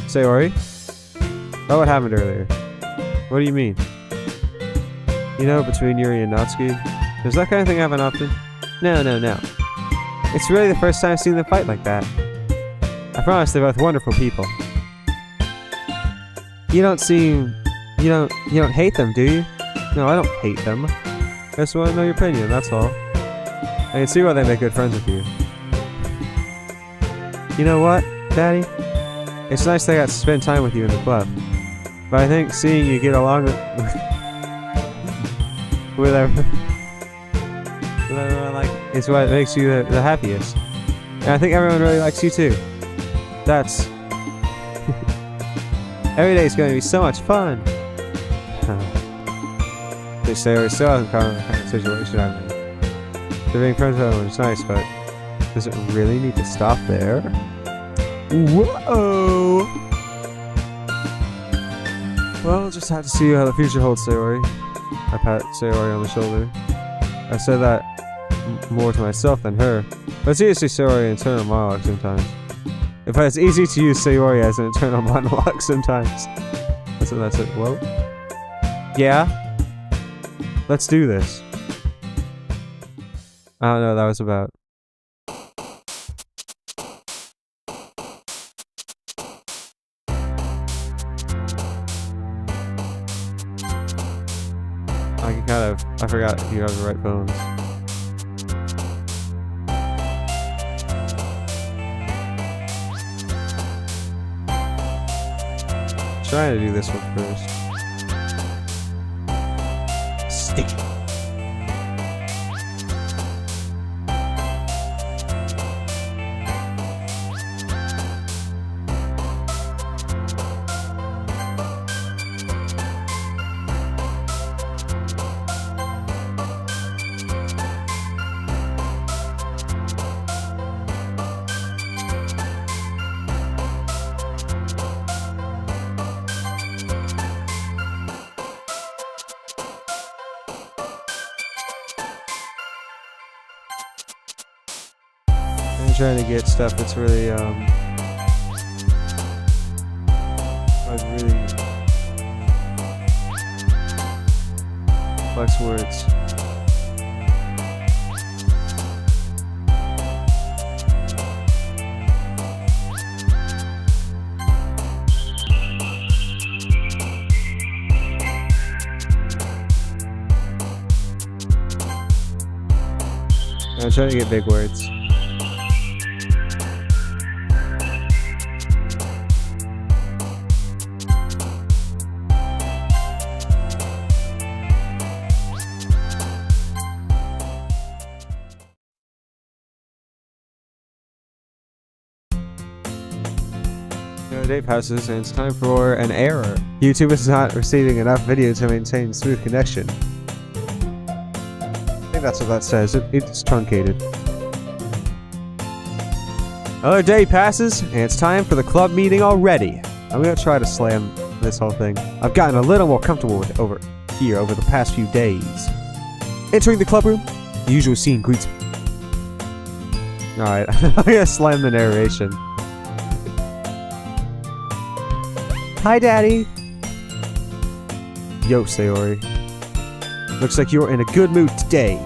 Sayori? Oh, what happened earlier? What do you mean? You know, between Yuri and Natsuki? Does that kind of thing happen often? No. It's really the first time I've seen them fight like that. I promise they're both wonderful people. You don't hate them, do you? No, I don't hate them. I just want to know your opinion, that's all. I can see why they make good friends with you. You know what, Daddy? It's nice that I got to spend time with you in the club. But I think seeing you get along with everyone like is what makes you the happiest. And I think everyone really likes you too. That's... Every day is going to be so much fun. They say we're still in the kind of situation I'm in. They're being friends with everyone, it's nice, but does it really need to stop there? Whoa! Well, we'll just have to see how the future holds, Sayori. I pat Sayori on the shoulder. I said that more to myself than her, but it's easy to see Sayori internal monologue sometimes. In fact, it's easy to use Sayori as an internal monologue sometimes. That's it. Whoa. Yeah? Let's do this. I don't know what that was about. I forgot you have the right bones. Trying to do this one first. Sticky. I'm trying to get stuff that's really, like really flex words. I'm trying to get big words. The day passes and it's time for an error. YouTube is not receiving enough video to maintain smooth connection. I think that's what that says. It's truncated. Another day passes and it's time for the club meeting already. I'm gonna try to slam this whole thing. I've gotten a little more comfortable with it over the past few days. Entering the club room, the usual scene greets me. Alright, I'm gonna slam the narration. Hi, Daddy! Yo, Sayori. Looks like you're in a good mood today.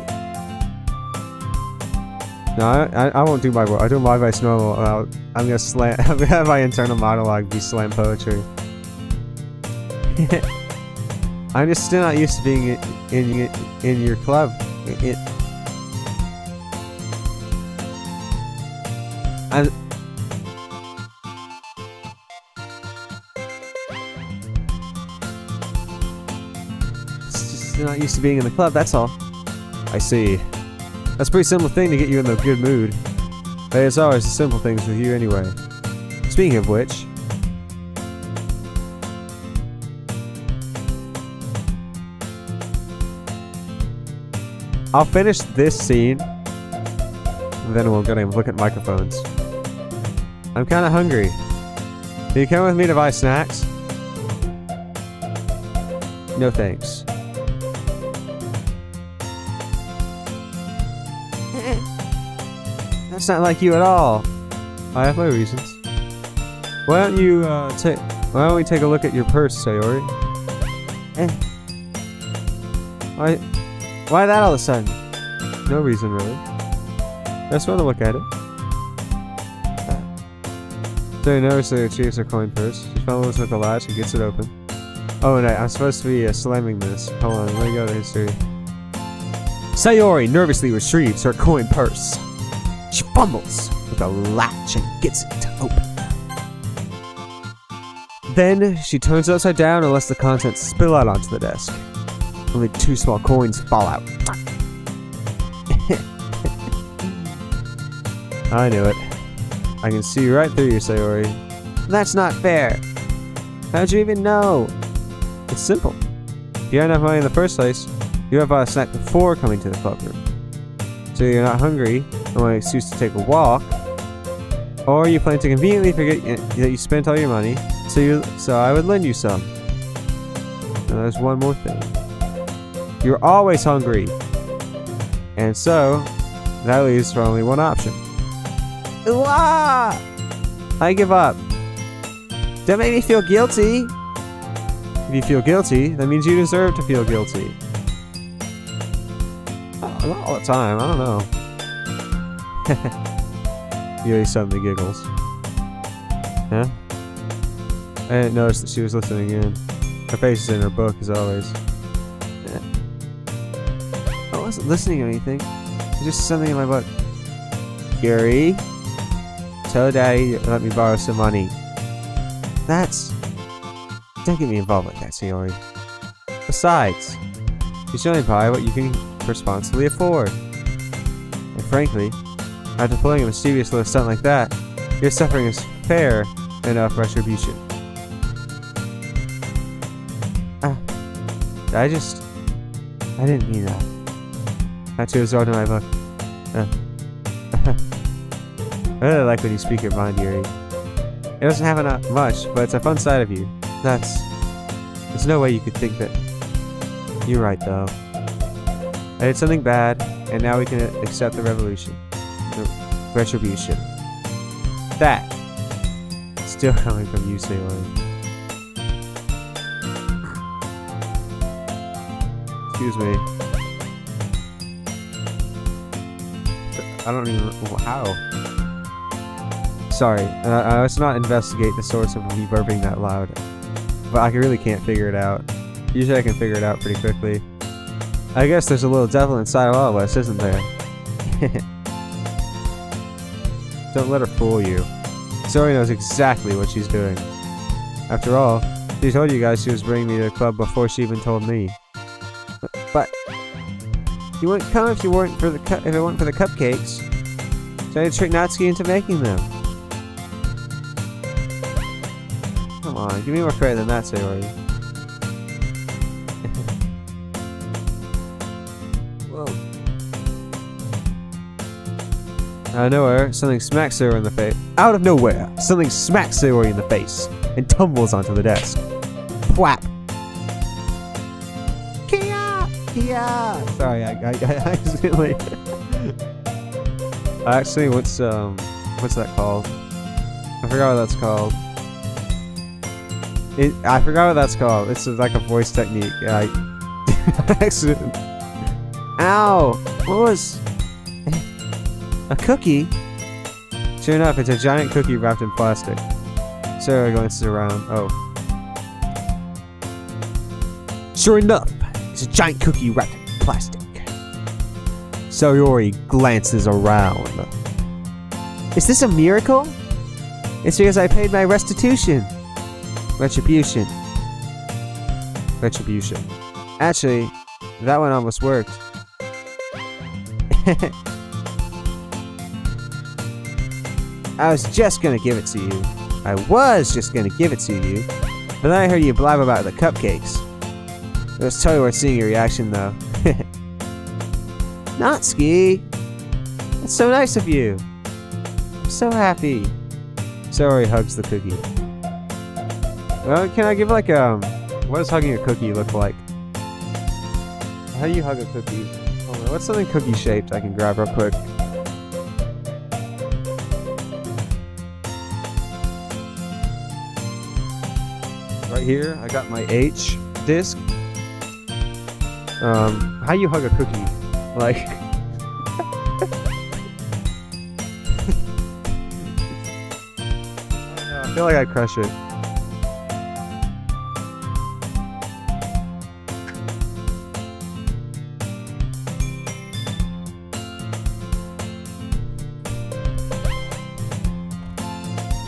No, I won't do my voice. I do my voice normal. I'm gonna slam. I'm gonna have my internal monologue be slam poetry. I'm just still not used to being in your club. I'm just not used to being in the club. That's all. I see. That's a pretty simple thing to get you in the good mood. But it's always the simple things with you anyway. Speaking of which, I'll finish this scene, and then we'll go and look at microphones. I'm kind of hungry. Can you come with me to buy snacks? No thanks. That's not like you at all. I have my reasons. Why don't you why don't we take a look at your purse, Sayori? Why that all of a sudden? No reason really. I just want to look at it. So you notice that she has her coin purse. She follows with the latch and gets it open. Oh, and I'm supposed to be slamming this. Hold on, let me go to history. Sayori nervously retrieves her coin purse. She fumbles with the latch and gets it to open. Then she turns it upside down and lets the contents spill out onto the desk. Only 2 small coins fall out. I knew it. I can see right through you, Sayori. That's not fair. How'd you even know? It's simple. If you had enough money in the first place, you have bought a snack before coming to the club room. So you're not hungry, and want an excuse to take a walk, or you plan to conveniently forget that you spent all your money, so I would lend you some. Now there's one more thing. You're always hungry, and so that leaves for only one option. Ooh-ah! I give up. Don't make me feel guilty. If you feel guilty, that means you deserve to feel guilty. Not all the time, I don't know. Yuri suddenly giggles. Huh? I didn't notice that she was listening in. Her face is in her book, as always. I wasn't listening to anything. It was just something in my book. Yuri, tell Daddy to let me borrow some money. Don't get me involved like that, Sayori. Besides, you should only buy what you can responsibly afford. And frankly, after pulling a mischievous little stunt like that, your suffering is fair enough retribution. I didn't mean that. That too absorbed in my book. I really like when you speak your mind, Yuri. It doesn't happen much, but it's a fun side of you. There's no way you could think that. You're right, though. I did something bad, and now we can accept the retribution. That still coming from you, Sailor. Excuse me. I don't even know how. Sorry, I must not investigate the source of me burping that loud. But I really can't figure it out. Usually I can figure it out pretty quickly. I guess there's a little devil inside all of us, isn't there? Don't let her fool you. Sori knows exactly what she's doing. After all, she told you guys she was bringing me to the club before she even told me. But you wouldn't come if it weren't for the cupcakes. So I tricked Natsuki into making them. Come on, give me more credit than that, Sayori. Whoa. Out of nowhere, something smacks Sayori in the face. Out of nowhere, something smacks Sayori in the face and tumbles onto the desk. Whap! Kia! Sorry, I accidentally. Actually, what's that called? I forgot what that's called. I forgot what that's called. It's like a voice technique. Accident. Ow! What was? A cookie? Sure enough, it's a giant cookie wrapped in plastic. Sarah glances around. Oh. Sure enough, it's a giant cookie wrapped in plastic. Sayori glances around. Is this a miracle? It's because I paid my restitution. Retribution. Retribution. Actually, that one almost worked. I was just gonna give it to you. I was just gonna give it to you. But then I heard you blab about the cupcakes. It was totally worth seeing your reaction, though. Natsuki! That's so nice of you. I'm so happy. Sayori hugs the cookie. Well, can I give like what does hugging a cookie look like? How do you hug a cookie? Hold on, what's something cookie shaped I can grab real quick? Right here, I got my H disc. How you hug a cookie? Like I feel like I'd crush it.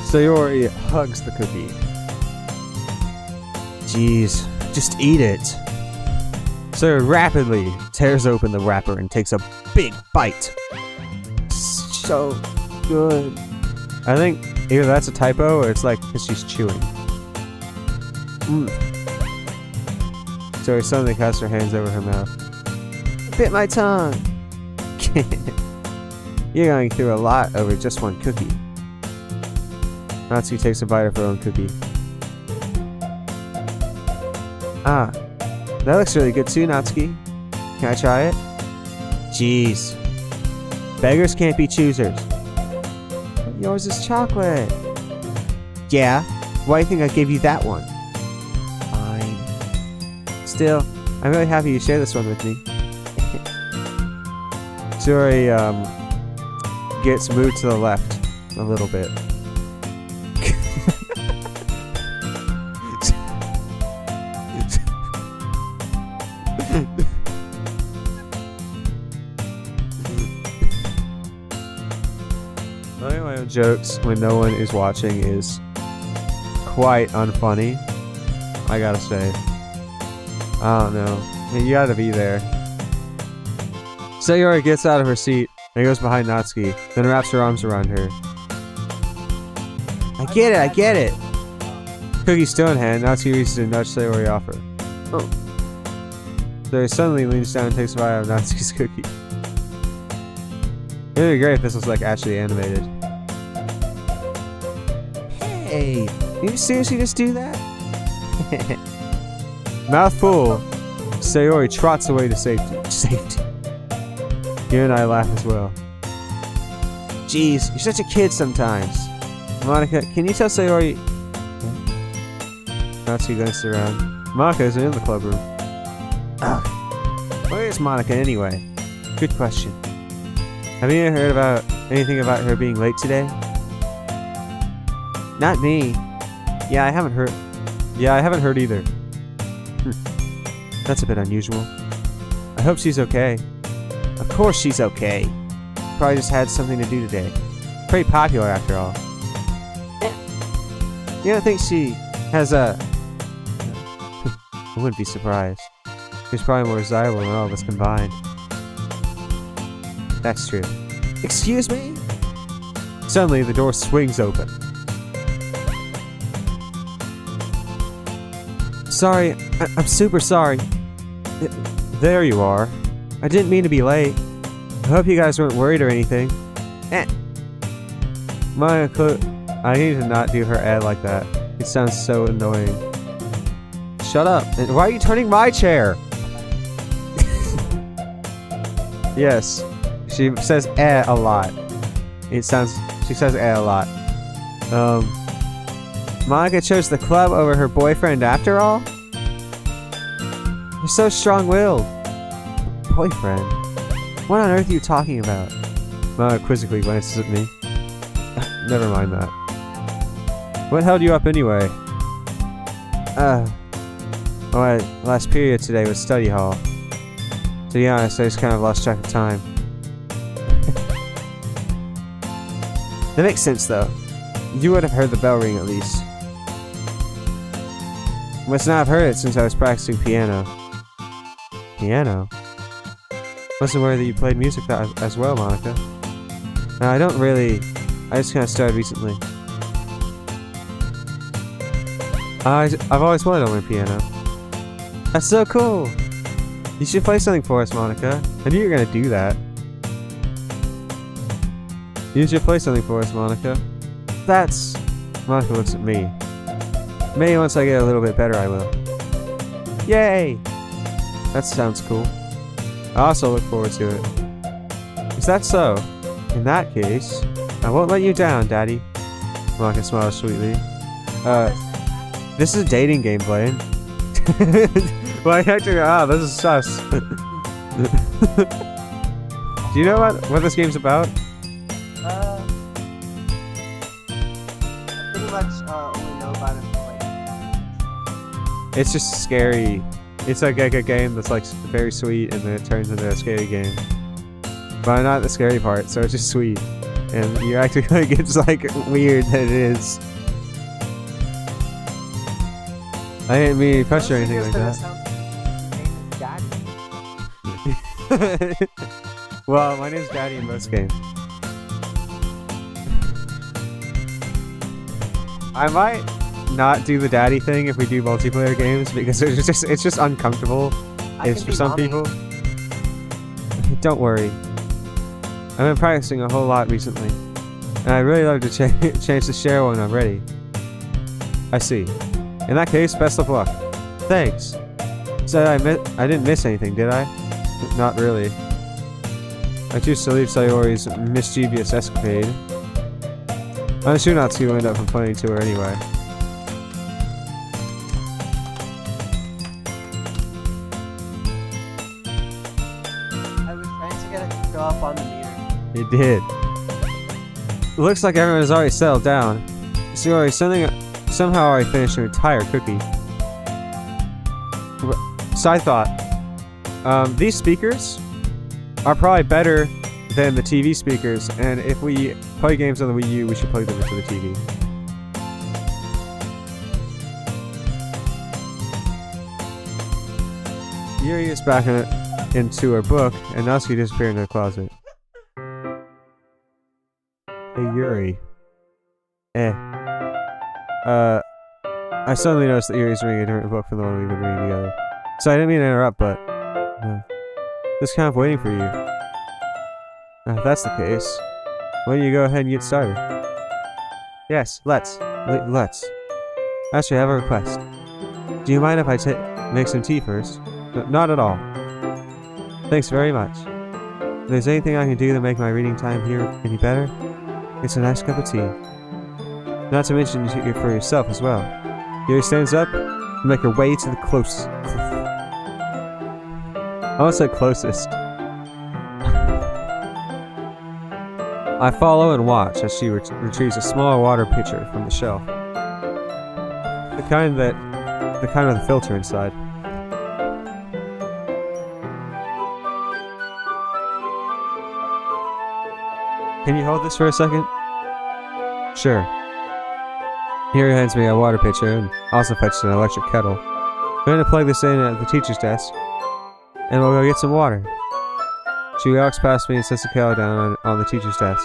Sayori hugs the cookie. Jeez, just eat it. Sayori rapidly tears open the wrapper and takes a big bite. So good. I think either that's a typo or it's like because she's chewing. Sayori suddenly casts her hands over her mouth. Bit my tongue. You're going through a lot over just one cookie. Natsuki takes a bite of her own cookie. Ah, that looks really good too, Natsuki. Can I try it? Jeez. Beggars can't be choosers. Yours is chocolate. Yeah, why do you think I gave you that one? Fine. Still, I'm really happy you share this one with me. Sayori, gets moved to the left a little bit. Telling my own jokes when no one is watching is quite unfunny, I gotta say. I don't know. I mean, you gotta be there. Sayori gets out of her seat and goes behind Natsuki, then wraps her arms around her. I get it! Cookie still in hand, Natsuki reaches to nudge Sayori off her. Oh. Sayori suddenly leans down and takes a bite out of Natsuki's cookie. It would be great if this was like actually animated. Hey, did you seriously just do that? Mouth full, Sayori trots away to safety. You and I laugh as well. Jeez, you're such a kid sometimes. Monica, can you tell Sayori? Natsuki glances around. Monica isn't in the club room. Ugh. Where is Monica anyway? Good question. Have you heard about anything about her being late today? Not me. Yeah, I haven't heard either. That's a bit unusual. I hope she's okay. Of course she's okay. Probably just had something to do today. Pretty popular after all. You don't think she has a... I wouldn't be surprised. She's probably more desirable than all of us combined. That's true. Excuse me? Suddenly, the door swings open. Sorry, I'm super sorry. There you are. I didn't mean to be late. I hope you guys weren't worried or anything. Monica, I need to not do her ad like that. It sounds so annoying. Shut up. And why are you turning my chair? Yes. She says a lot. She says a lot. Monica chose the club over her boyfriend after all? You're so strong-willed. Boyfriend? What on earth are you talking about? Monica quizzically glances at me. Never mind that. What held you up anyway? My last period today was study hall. To be honest, I just kind of lost track of time. That makes sense though. You would have heard the bell ring at least. Must not have heard it since I was practicing piano. Piano? Wasn't aware that you played music as well, Monica. No, I don't really. I just kind of started recently. I've always wanted to learn piano. That's so cool! You should play something for us, Monica. I knew you were gonna do that. You should play something for us, Monica. That's... Monica looks at me. Maybe once I get a little bit better, I will. Yay! That sounds cool. I also look forward to it. Is that so? In that case, I won't let you down, Daddy. Monica smiles sweetly. This is a dating game playing. Well, actually, this is sus. Do you know what this game's about? Pretty much only know about it from, like... It's just scary. It's like a game that's like very sweet and then it turns into a scary game. But not the scary part, so it's just sweet. And you acting like it's like weird that it is. I didn't mean pressure or anything like that. Well, my name's Daddy in most games. I might not do the daddy thing if we do multiplayer games because it's just uncomfortable. It's for some people. Don't worry. I've been practicing a whole lot recently, and I'd really love to change to share when I'm ready. I see. In that case, best of luck. Thanks. So I didn't miss anything, did I? Not really. I choose to leave Sayori's mischievous escapade. I'm sure not to end up complaining to her anyway. I was trying to get it to go up on the meter. It did. It looks like everyone has already settled down. Sayori, somehow I finished an entire cookie. Side thought. These speakers are probably better than the TV speakers, and if we play games on the Wii U, we should play them into the TV. Yuri is back into her book, and Natsuki disappeared into the closet. Hey Yuri. I suddenly noticed that Yuri's reading a different book from the one we've been reading together. So I didn't mean to interrupt, but... just kind of waiting for you. If that's the case, why don't you go ahead and get started? Yes, let's. Actually, I have a request. Do you mind if I make some tea first? No, not at all. Thanks very much. If there's anything I can do to make my reading time here any better, it's a nice cup of tea. Not to mention you take it for yourself as well. Yuri stands up and make her way to the closest. I almost said closest. I follow and watch as she retrieves a small water pitcher from the shelf. The kind with the filter inside. Can you hold this for a second? Sure. Here hands me a water pitcher and also fetches an electric kettle. I'm going to plug this in at the teacher's desk, and we'll go get some water. She walks past me and sets the kettle down on the teacher's desk.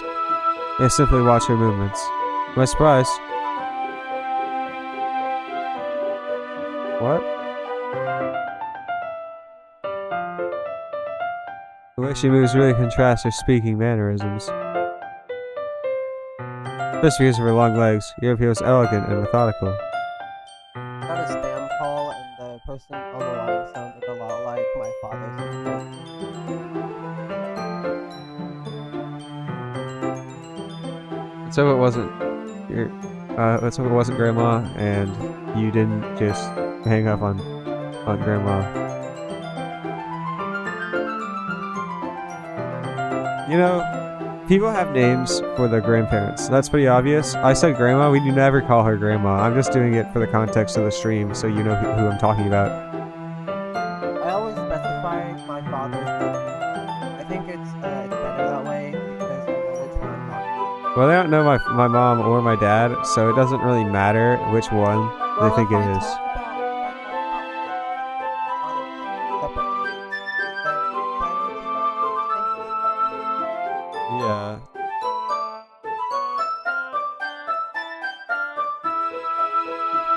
I simply watch her movements. To my surprise... What? The way she moves really contrasts her speaking mannerisms. Just because of her long legs, Yuri feels elegant and methodical. Got a spam call, and the person on the line sounded a lot like my father. Let's hope it wasn't let's hope it wasn't Grandma, and you didn't just hang up on Grandma. You know, People have names for their grandparents. That's pretty obvious. I said grandma. We do never call her grandma. I'm just doing it for the context of the stream, so you know who I'm talking about. I always specify my father's name. I think it's better that way because you know which one I'm talking about. Well, they don't know my mom or my dad, so it doesn't really matter which one they think it is. Yeah.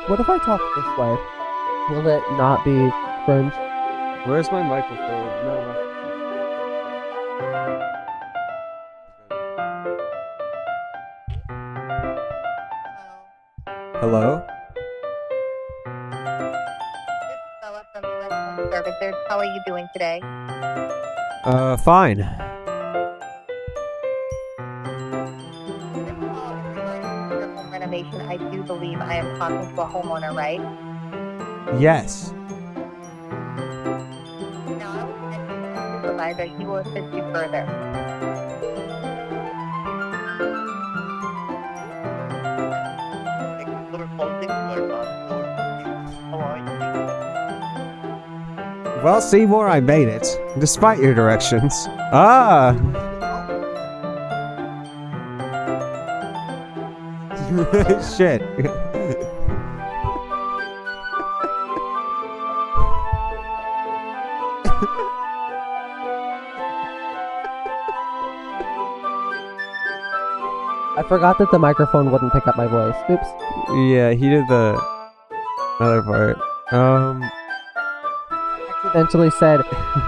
What if I talk this way? Will it not be cringe? Where's my microphone? No. Hello? From US Services. How are you doing today? Fine. Your home renovation. I do believe I am talking to a homeowner, right? Yes. Now, I will connect you to my supervisor. He will assist you further. Well, Seymour, I made it, despite your directions. Ah! Shit. I forgot that the microphone wouldn't pick up my voice. Oops. Yeah, he did the other part. Accidentally said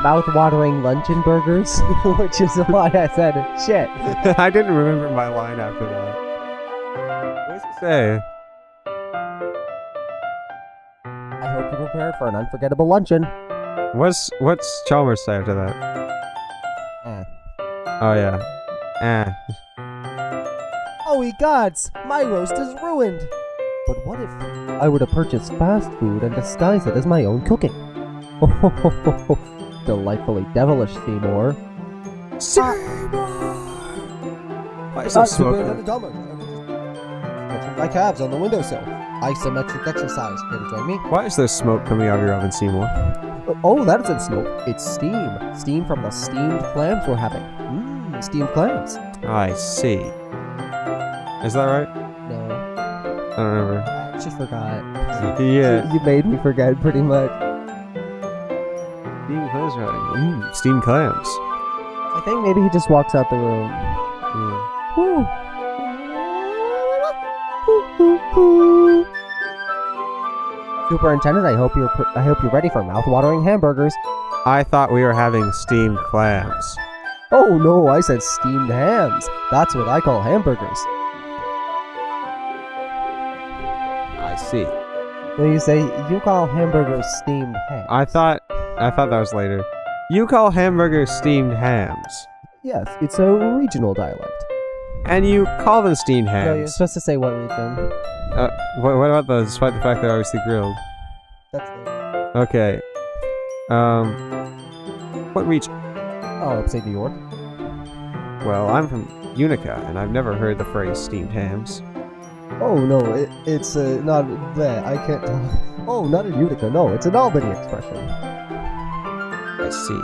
mouth-watering luncheon burgers, which is why I said shit. I didn't remember my line after that. What does it say? I hope you're prepared for an unforgettable luncheon. What's Chalmers say after that? Oh yeah. Oh, ye gods! My roast is ruined! But what if I were to purchase fast food and disguise it as my own cooking? Delightfully devilish, Seymour. Seymour! Why is that smoking? My calves on the windowsill. Isometric exercise. Care to join me? Why is there smoke coming out of your oven, Seymour? Oh, that isn't smoke. It's steam. Steam from the steamed clams we're having. Mmm, steamed clams. I see. Is that right? No, I don't remember. I actually forgot. Yeah. You made me forget pretty much. Steamed clams are having. Steamed clams. I think maybe he just walks out the room. Woo. Superintendent, I hope you're ready for mouth-watering hamburgers. I thought we were having steamed clams. Oh no, I said steamed hams. That's what I call hamburgers. I see. When you say you call hamburgers steamed hams. I thought that was later. You call hamburgers steamed hams. Yes, it's a regional dialect. And you call them steamed No, you're hams. supposed to say what region. What about those, despite the fact they're obviously grilled? That's the... Okay. What region? Oh, upstate New York. Well, I'm from Utica, and I've never heard the phrase steamed hams. Oh no, it's not there. I can't tell. Oh, not in Utica. No, it's an Albany expression. I see.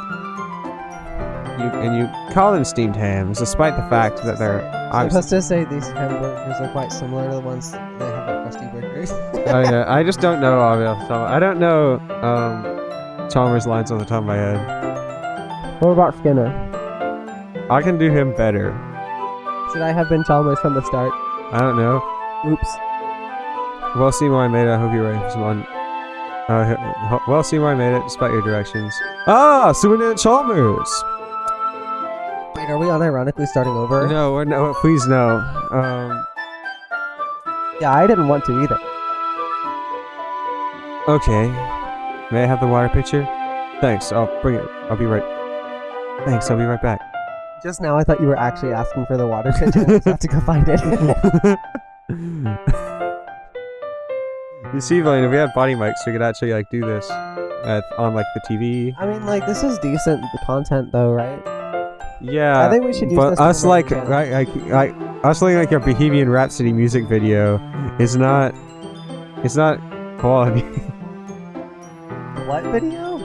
You call them steamed hams, despite the fact that they're I'm obviously... supposed to say these hamburgers are quite similar to the ones they have at Krusty Burgers. Oh yeah, I just don't know off the top. I don't know Chalmers' lines on the top of my head. What about Skinner? I can do him better. Should I have been Chalmers from the start? I don't know. Oops. Well, Seymour, I made it. I hope you're ready for someone. Well, Seymour, I made it, despite your directions. Ah, Superintendent Chalmers! Wait, are we unironically starting over? No, please no. Yeah, I didn't want to either. Okay. May I have the water pitcher? Thanks, I'll bring it. Thanks, I'll be right back. Just now I thought you were actually asking for the water pitcher. I just have to go find it. You see, Blaine, if we had body mics, we could actually, like, do this on, like, the TV. I mean, like, this is decent content though, right? Yeah, I think we should use but this us for like the us looking like a Bohemian Rhapsody music video is not. It's not quality. What video?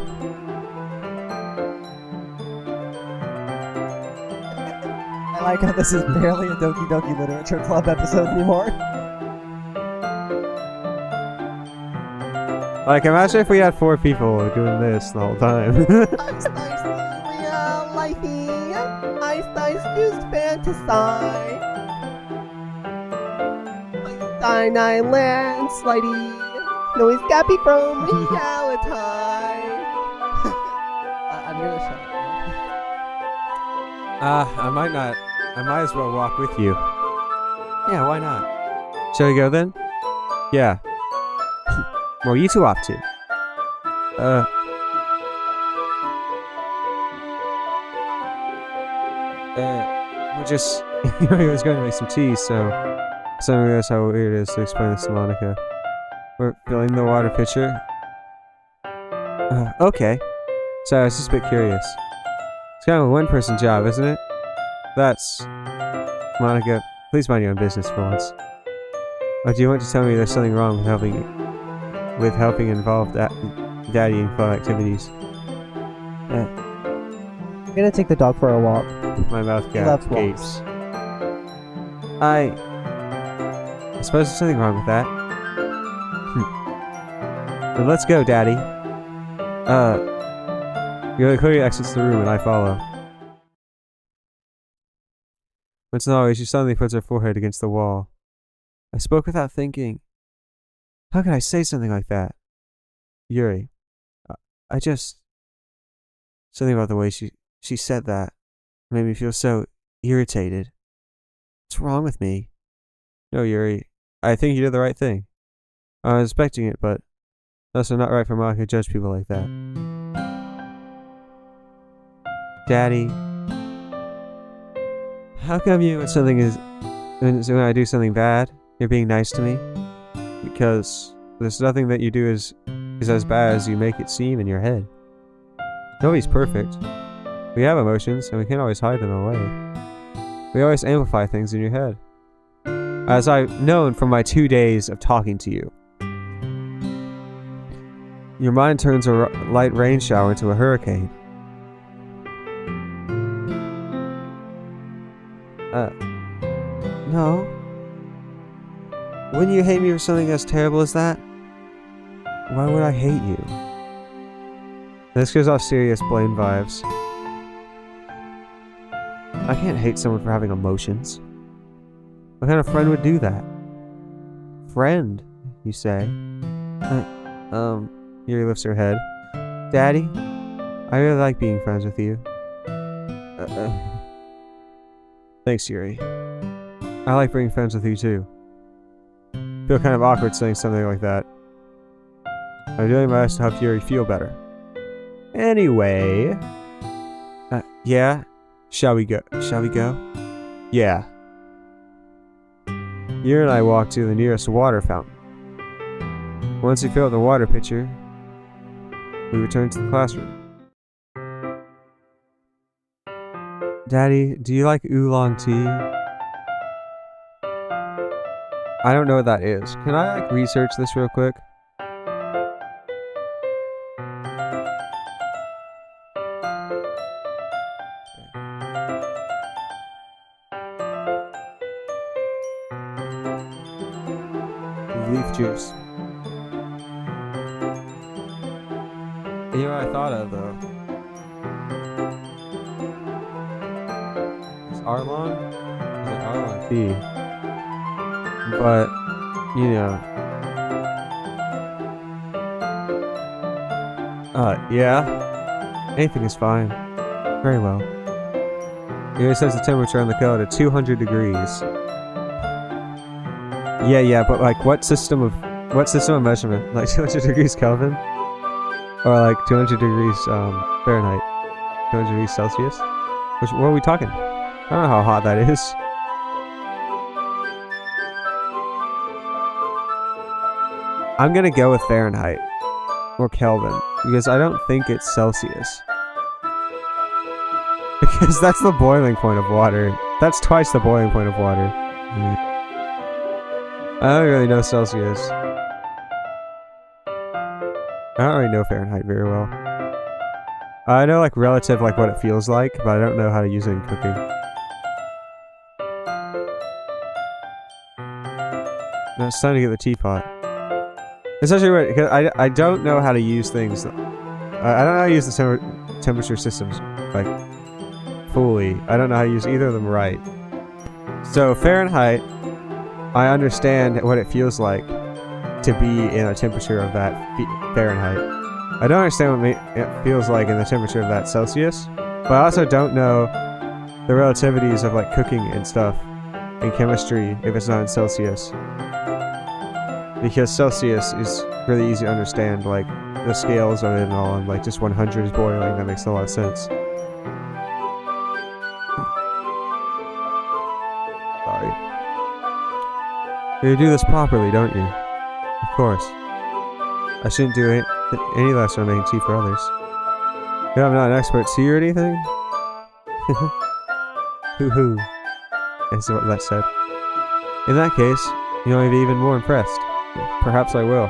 I like how this is barely a Doki Doki Literature Club episode anymore. Like, imagine if we had 4 people doing this the whole time. Ice Ice real lifey. Ice Ice just fantasize. Einstein Island slidey. No escape from reality. I'm gonna shut up. I might not. I might as well walk with you. Yeah, why not? Shall we go then? Yeah. Well, you two off to. We're just. I was going to make some tea, so. Some of us how weird it is to explain this to Monica. We're filling the water pitcher. Okay. So I was just a bit curious. It's kind of a one-person job, isn't it? That's... Monica, please mind your own business for once. Or do you want to tell me there's something wrong with helping involve Daddy in fun activities? I'm gonna take the dog for a walk. My mouth He loves gapes. I suppose there's something wrong with that. Then let's go, Daddy. Yoda clearly exits the room and I follow. Once and always, she suddenly puts her forehead against the wall. I spoke without thinking. How could I say something like that? Yuri, I just... Something about the way she said that made me feel so irritated. What's wrong with me? No, Yuri, I think you did the right thing. I was expecting it, but that's not right for Monica to judge people like that. Daddy, how come you, when I do something bad, you're being nice to me? Because there's nothing that you do is as bad as you make it seem in your head. Nobody's perfect. We have emotions, and we can't always hide them away. We always amplify things in your head. As I've known from my 2 days of talking to you. Your mind turns a light rain shower into a hurricane. No. Wouldn't you hate me for something as terrible as that? Why would I hate you? This gives off serious blame vibes. I can't hate someone for having emotions. What kind of friend would do that? Friend, you say? Yuri lifts her head. Daddy, I really like being friends with you. Thanks, Yuri. I like being friends with you too. Feel kind of awkward saying something like that. I'm doing my best to help Yuri feel better. Anyway... yeah? Shall we go? Yeah. Yuri and I walked to the nearest water fountain. Once we filled the water pitcher, we returned to the classroom. Daddy, do you like oolong tea? I don't know what that is. Can I research this real quick? Leaf juice. You know what I thought of though? It's Arlong? It's like Arlong tea. But, you know. Yeah. Anything is fine. Very well. It says the temperature on the code at 200 degrees. Yeah, but like what system of measurement? Like 200 degrees Kelvin? Or like 200 degrees Fahrenheit? 200 degrees Celsius? What are we talking? I don't know how hot that is. I'm gonna go with Fahrenheit. Or Kelvin. Because I don't think it's Celsius. Because that's the boiling point of water. That's twice the boiling point of water. I don't really know Celsius. I don't really know Fahrenheit very well. I know like relative like what it feels like, but I don't know how to use it in cooking. Now it's time to get the teapot. It's actually weird because I don't know how to use things. I don't know how to use the temperature systems like fully. I don't know how to use either of them right. So Fahrenheit, I understand what it feels like to be in a temperature of that Fahrenheit. I don't understand what it feels like in the temperature of that Celsius, but I also don't know the relativities of like cooking and stuff in chemistry if it's not in Celsius. Because Celsius is really easy to understand, like the scales of it and all, and like just 100 is boiling, that makes a lot of sense. Sorry. You do this properly, don't you? Of course. I shouldn't do any less when making tea for others. You know, I'm not an expert tea or anything? Hoo hoo. Is what that said. In that case, you'll be even more impressed. Perhaps I will.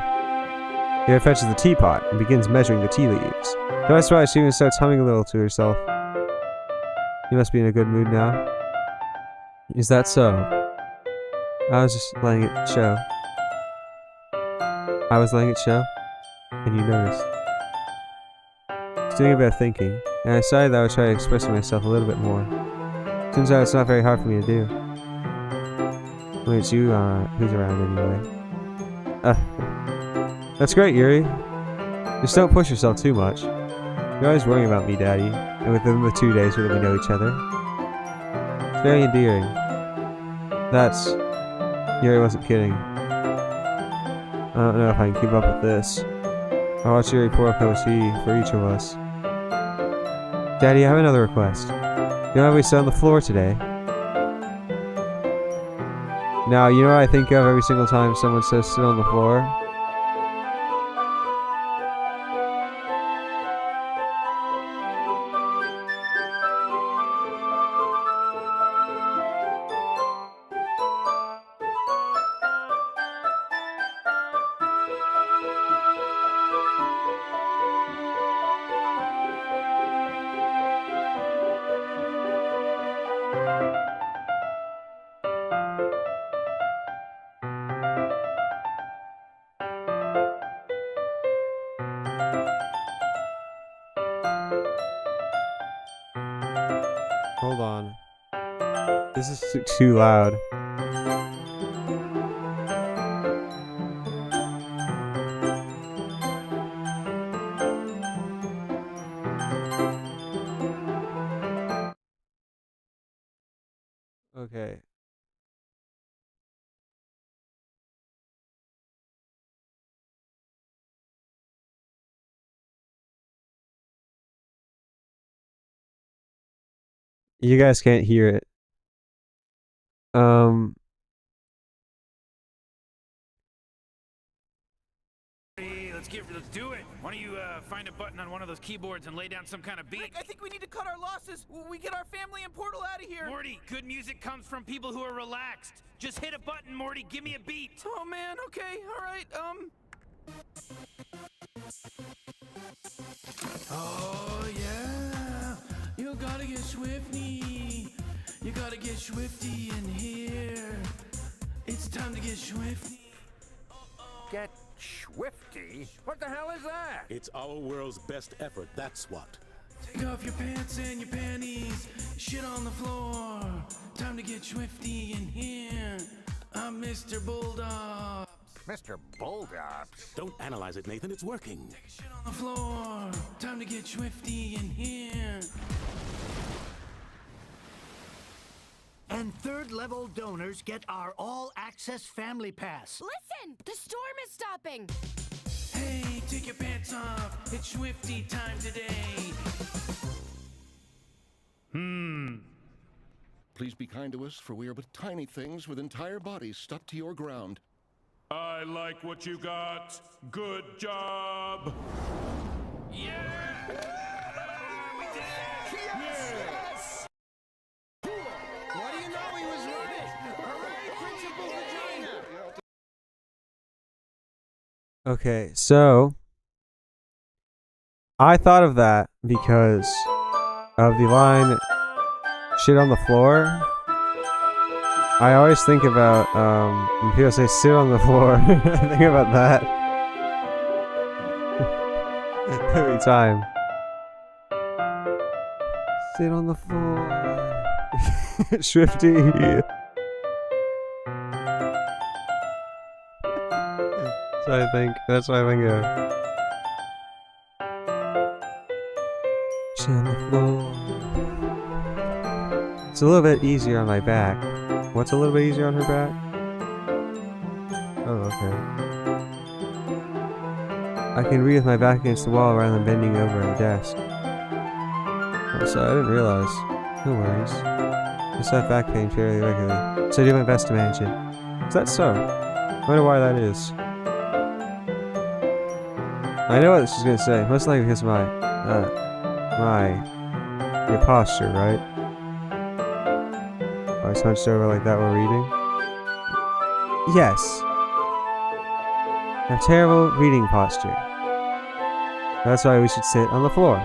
Here fetches the teapot and begins measuring the tea leaves. That's why she even starts humming a little to herself. You must be in a good mood now. Is that so? I was just letting it show. I was letting it show, and you noticed. I was doing a bit of thinking, and I decided that I would try expressing myself a little bit more. Turns out it's not very hard for me to do. When it's you who's around anyway. That's great, Yuri. Just don't push yourself too much. You're always worrying about me, Daddy, and within the 2 days that we know each other. It's very endearing. That's... Yuri wasn't kidding. I don't know if I can keep up with this. I'll watch Yuri pour a cup of tea for each of us. Daddy, I have another request. You know how we sit on the floor today? Now, you know what I think of every single time someone says sit on the floor? Hold on. This is too loud. Okay. You guys can't hear it. Let's do it. Why don't you find a button on one of those keyboards and lay down some kind of beat? Rick, I think we need to cut our losses. We get our family and Portal out of here. Morty, good music comes from people who are relaxed. Just hit a button, Morty. Give me a beat. Oh man, okay, all right. Oh yeah, you gotta get swifty. You gotta get swifty in here. It's time to get swifty. Get swifty? What the hell is that? It's our world's best effort, that's what. Take off your pants and your panties. Shit on the floor. Time to get swifty in here. I'm Mr. Bulldog. Mr. Bulldogs. Don't analyze it, Nathan, it's working. Take a shit on the floor. Time to get swifty in here. And third-level donors get our all-access family pass. Listen! The storm is stopping! Hey, take your pants off. It's swifty time today. Please be kind to us, for we are but tiny things with entire bodies stuck to your ground. I like what you got. Good job. Yeah! We did it! Yes! Okay, so I thought of that because of the line shit on the floor. I always think about when people say sit on the floor. I think about that every time. Sit on the floor. Swifty. That's what I think of. Sit on the floor. It's a little bit easier on my back. What's a little bit easier on her back? Oh, okay. I can read with my back against the wall rather than bending over at a desk. Oh, sorry, I didn't realize. No worries. I still have back pain fairly regularly, so I do my best to manage it. Is that so? I wonder why that is. I know what she's gonna say. Most likely because of your posture, right? Always hunched over like that while reading? Yes. A terrible reading posture. That's why we should sit on the floor.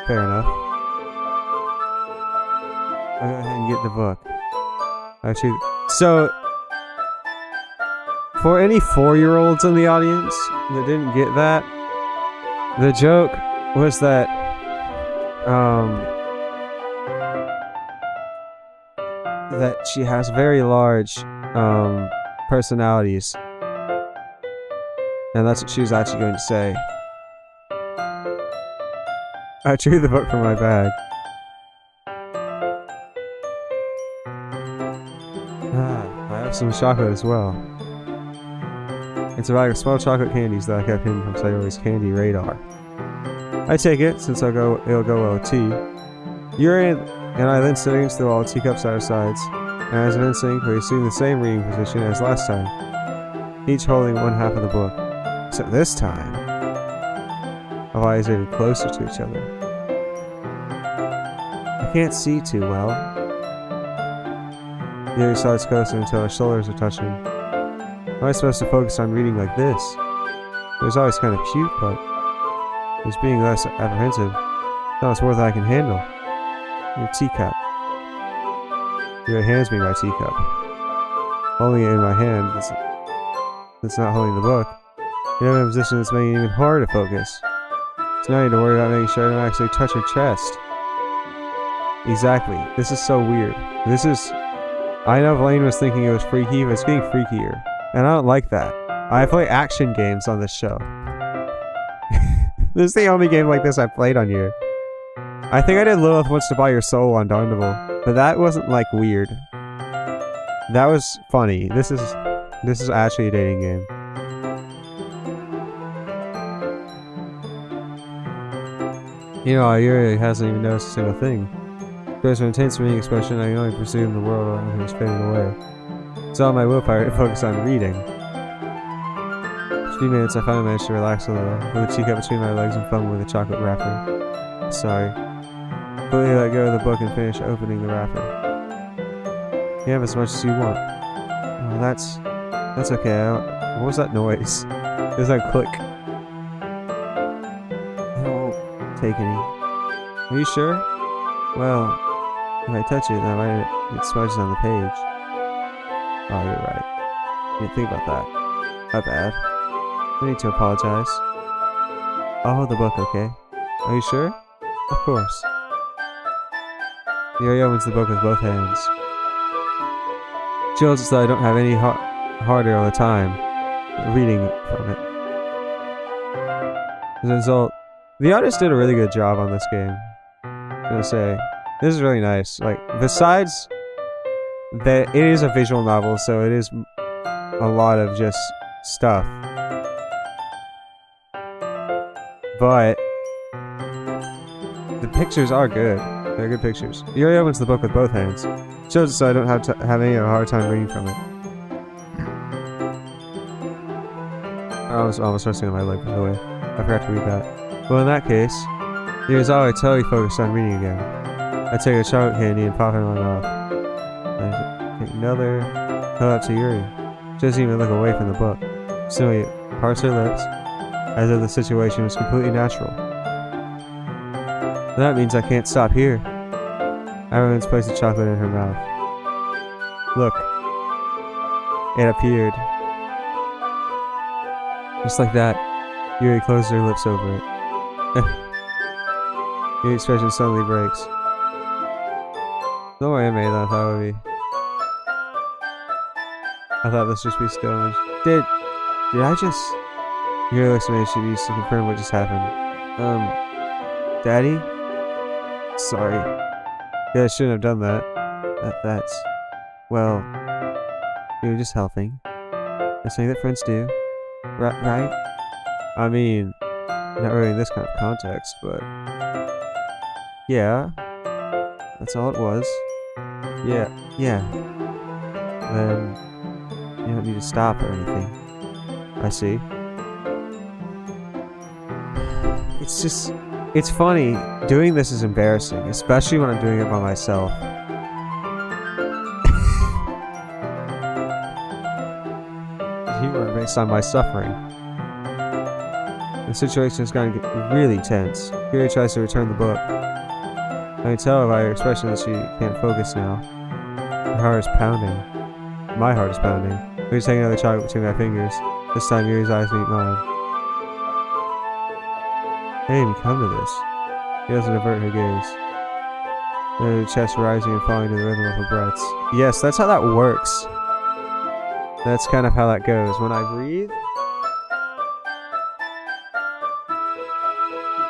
Fair enough. I'll go ahead and get the book. Actually, so for any 4-year-olds in the audience that didn't get that, the joke was that that she has very large personalities, and that's what she was actually going to say. I drew the book from my bag. I have some chocolate as well. It's a bag of small chocolate candies that I kept hidden from Sayori's candy radar. I take it, since it'll go well with tea. Yuri and I then sit against the wall, teacups at our sides, and as an instinct, we assume the same reading position as last time, each holding one half of the book. Except this time, our eyes are even closer to each other. I can't see too well. Yuri slides closer until our shoulders are touching. Am I supposed to focus on reading like this? It was always kind of cute, but it was being less apprehensive. Now it's more than I can handle. Your teacup. Yuri hands me my teacup. Holding it in my hand, it's not holding the book. You're in a position that's making it even harder to focus. So now I need to worry about making sure I don't actually touch her chest. Exactly. This is so weird. I know Blaine was thinking it was freaky, but it's getting freakier. And I don't like that. I play action games on this show. This is the only game like this I've played on here. I think I did Lilith Wants to Buy Your Soul on Dawnable, but that wasn't like weird. That was funny. This is actually a dating game. You know, Yuri hasn't even noticed a single thing. There's an intense reading expression. I can only presume the world around him is fading away. It's all my willpower to focus on reading. For a few minutes, I finally managed to relax a little, with a teacup between my legs and fumble with a chocolate wrapper. Sorry. Completely let go of the book and finish opening the wrapper. You have as much as you want. Oh, that's okay. What was that noise? It was that click. I won't take any. Are you sure? Well, if I touch it, it smudges on the page. Oh, you're right. I didn't think about that. My bad. I need to apologize. I'll hold the book, okay? Are you sure? Of course. Yuri opens the book with both hands. She holds it so I don't have any harder all the time reading from it. As a result, the artist did a really good job on this game. I'm gonna say, this is really nice. Like, besides that, it is a visual novel, so it is a lot of just stuff. But the pictures are good. They're good pictures. Yuri opens the book with both hands. Shows it so I don't have any of a hard time reading from it. I was almost resting on my leg, by the way. I forgot to read that. Well, in that case, Yuri's always totally focused on reading again. I take a chocolate candy and pop it in my mouth. I take another, held up to Yuri. She doesn't even look away from the book. Simply parts her lips, as if the situation was completely natural. That means I can't stop here. Everyone's placed a chocolate in her mouth. Look. It appeared. Just like that, Yuri closed her lips over it. Yuri's expression suddenly breaks. Don't worry, I made that. I thought it would be. I thought this would just be stoned. Did I just? Yuri looks at me. She needs to confirm what just happened. Daddy? Sorry. Yeah, I shouldn't have done that. That's... Well... You were just helping. That's something that friends do. Right? I mean... Not really in this kind of context, but... Yeah. That's all it was. Yeah. Then... You don't need to stop or anything. I see. It's just... It's funny. Doing this is embarrassing, especially when I'm doing it by myself. Humor based on my suffering. The situation is going to get really tense. Kiri tries to return the book. I can tell by her expression that she can't focus now. Her heart is pounding. My heart is pounding. We just take another chocolate between my fingers. This time Yuri's eyes meet mine. Hey, we come to this. She doesn't avert her gaze. Her chest rising and falling to the rhythm of her breaths. Yes, that's how that works. That's kind of how that goes. When I breathe,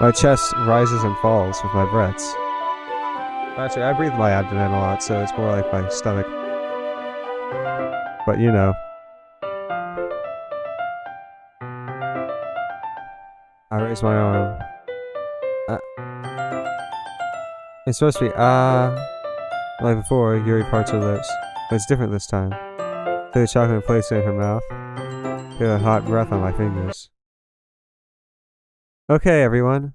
my chest rises and falls with my breaths. Actually, I breathe my abdomen a lot, so it's more like my stomach. But you know. I raise my arm. It's supposed to be, like before, Yuri parts her lips. But it's different this time. Take the chocolate and place it in her mouth. Feel a hot breath on my fingers. Okay, everyone.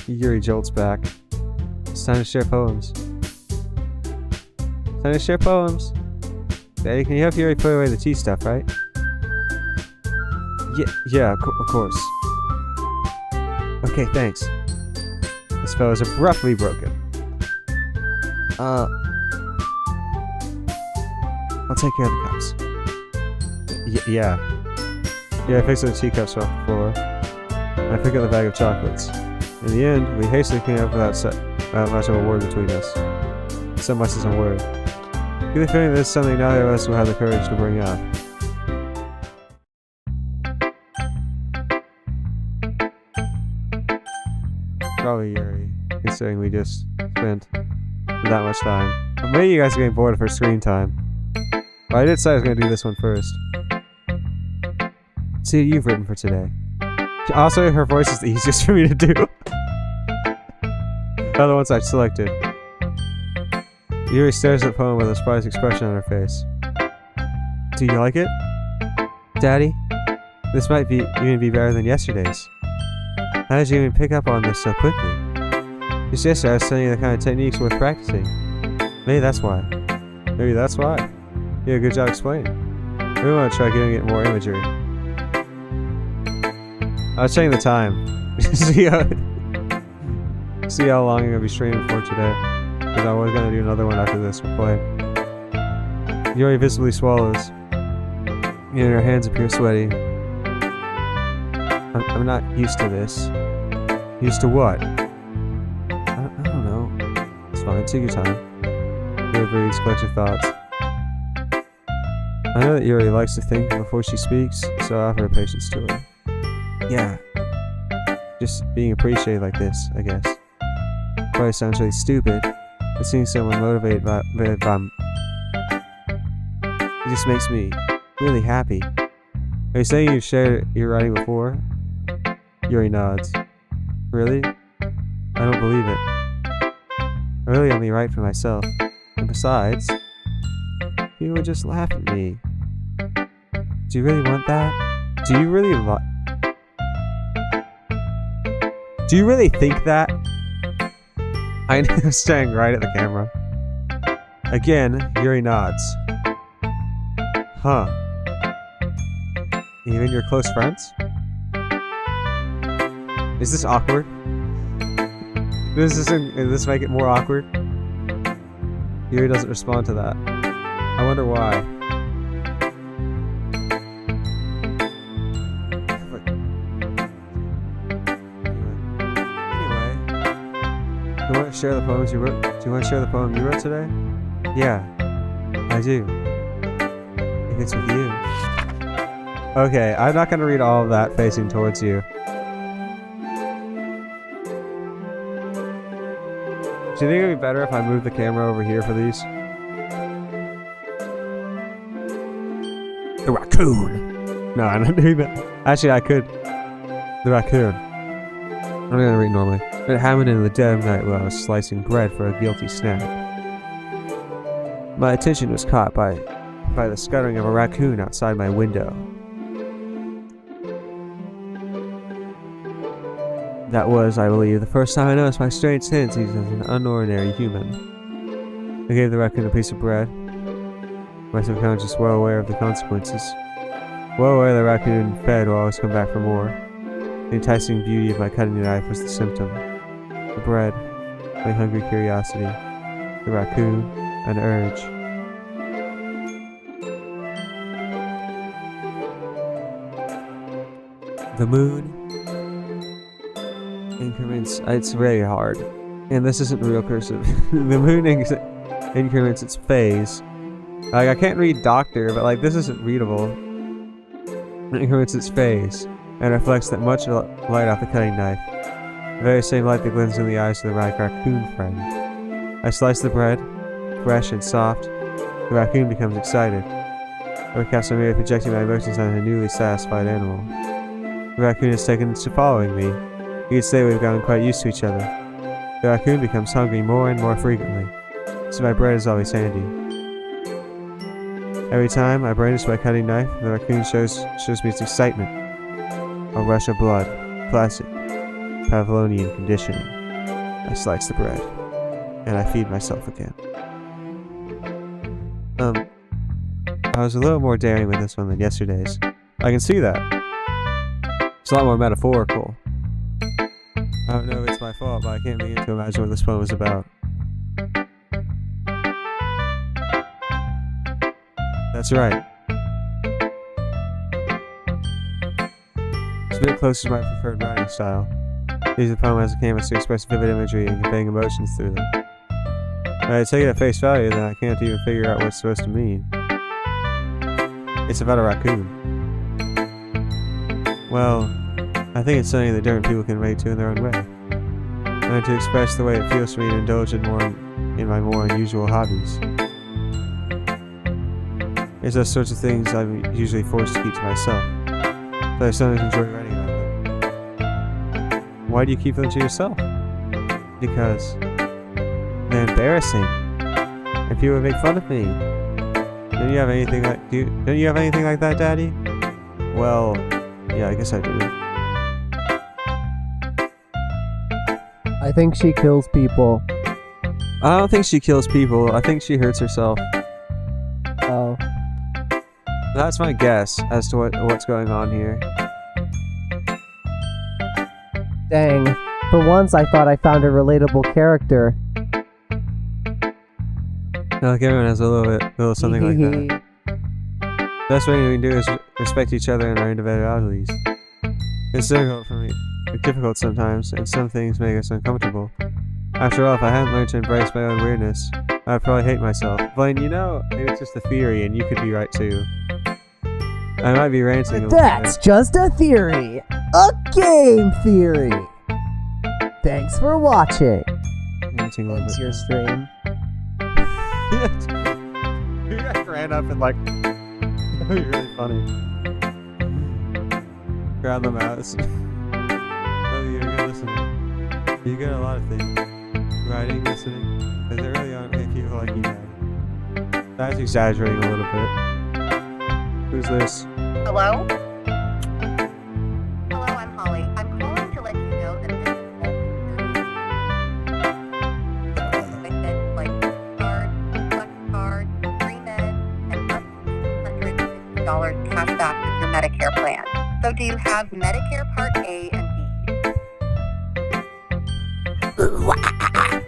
Yuri jolts back. It's time to share poems. Daddy, can you help Yuri put away the tea stuff, right? Yeah, of course. Okay, thanks. The spell is abruptly broken. I'll take care of the cups. Yeah, I fix the teacups off the floor. I pick up the bag of chocolates. In the end, we hastily clean up without much of a word between us. So much as a word. Get the feeling that this is something neither of us will have the courage to bring up. Probably Yuri, considering we just spent that much time. But maybe you guys are getting bored of her screen time. But I did say I was going to do this one first. See what you've written for today. Also, her voice is the easiest for me to do. Other ones I've selected. Yuri stares at the poem with a surprised expression on her face. Do you like it? Daddy? This might even be better than yesterday's. How did you even pick up on this so quickly? Just yesterday I was telling you the kind of techniques worth practicing. Maybe that's why. You did a good job explaining. Maybe I want to try giving it more imagery. I was checking the time. see how long I'm going to be streaming for today. Because I was going to do another one after this replay. Yuri visibly swallows. And her hands appear sweaty. I'm not used to this. Used to what? I don't know. It's fine, take your time. Yuri breathes, collects her thoughts. I know that Yuri likes to think before she speaks, so I offer her patience to her. Yeah. Just being appreciated like this, I guess. Probably sounds really stupid, but seeing someone motivated by it just makes me really happy. Are you saying you've shared your writing before? Yuri nods. Really? I don't believe it. I really only write for myself. And besides, people would just laugh at me. Do you really want that? Do you really think that? I'm staring right at the camera. Again, Yuri nods. Huh. Even your close friends? Is this awkward? Does this make it more awkward? Yuri doesn't respond to that. I wonder why. Anyway. Do you want to share the poems you wrote? Do you want to share the poem you wrote today? Yeah, I do. If it's with you. Okay, I'm not gonna read all of that facing towards you. Do you think it'd be better if I moved the camera over here for these? The raccoon! No, I'm not doing that. Actually, I could. The raccoon. I'm gonna read normally. It happened in the dead of night while I was slicing bread for a guilty snack. My attention was caught by the scuttering of a raccoon outside my window. That was, I believe, the first time I noticed my strange tendencies as an unordinary human. I gave the raccoon a piece of bread, my subconscious well aware of the consequences. Well aware the raccoon fed will always come back for more. The enticing beauty of my cutting knife was the symptom. The bread, my hungry curiosity. The raccoon, an urge. The moon increments. It's very hard. And this isn't real cursive. The moon increments its phase. Like, I can't read doctor, but like, this isn't readable. It increments its phase, and reflects that much light off the cutting knife. The very same light that glints in the eyes of the raccoon friend. I slice the bread, fresh and soft. The raccoon becomes excited. Overcast, I'm merely projecting my emotions on a newly satisfied animal. The raccoon has taken to following me. You could say we've gotten quite used to each other. The raccoon becomes hungry more and more frequently, so my bread is always handy. Every time I brandish my cutting knife, the raccoon shows me its excitement. A rush of blood, classic, Pavlovian conditioning. I slice the bread, and I feed myself again. I was a little more daring with this one than yesterday's. I can see that. It's a lot more metaphorical. I don't know if it's my fault, but I can't begin to imagine what this poem is about. That's right. It's a bit closer to my preferred writing style. Use the poem as a canvas to express vivid imagery and conveying emotions through them. When I take it at face value, then I can't even figure out what it's supposed to mean. It's about a raccoon. Well, I think it's something that different people can relate to in their own way. And to express the way it feels for me to indulge in my more unusual hobbies. It's those sorts of things I'm usually forced to keep to myself. So I sometimes enjoy writing about them. Why do you keep them to yourself? Because they're embarrassing, and people would make fun of me. Don't you have anything like that, Daddy? Well, yeah, I guess I do. I think she kills people. I don't think she kills people. I think she hurts herself. Oh. That's my guess as to what's going on here. Dang. For once, I thought I found a relatable character. No, like everyone has a little something like that. Best thing we can do is respect each other and our individualities. It's difficult sometimes, and some things make us uncomfortable. After all, if I hadn't learned to embrace my own weirdness, I'd probably hate myself. Blaine, maybe it's just a theory, and you could be right too. I might be ranting a little That's just a theory! A game theory! Thanks for watching! Ranting a little It's bit. your stream. You guys ran up and like... that would be really funny. Grab the mouse. Oh, you're good listening. You get a lot of things. Writing, listening. Because there really aren't many people like you guys. That's exaggerating a little bit. Who's this? Hello? Hello, I'm Holly. I'm calling to let you know that this I said, like, card, flex card, 3 beds, and up to 250 $200 cash back with your Medicare plan. So do you have Medicare Part A and B?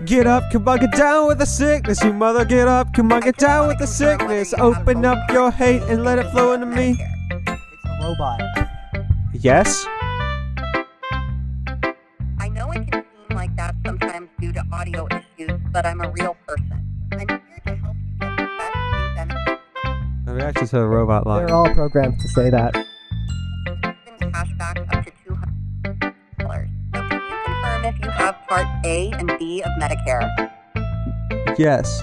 Get up, come on, get down with the sickness, you mother, get up, come on, get down with the sickness. Open up your hate and let it flow into me. It's a robot. Yes? I know it can seem like that sometimes due to audio issues, but I'm a real person. I'm here to help you get the best new benefits. I reacted to a robot line. They're all programmed to say that. Even cash back up to $200. So can you confirm if you have Part A and B of Medicare? Yes.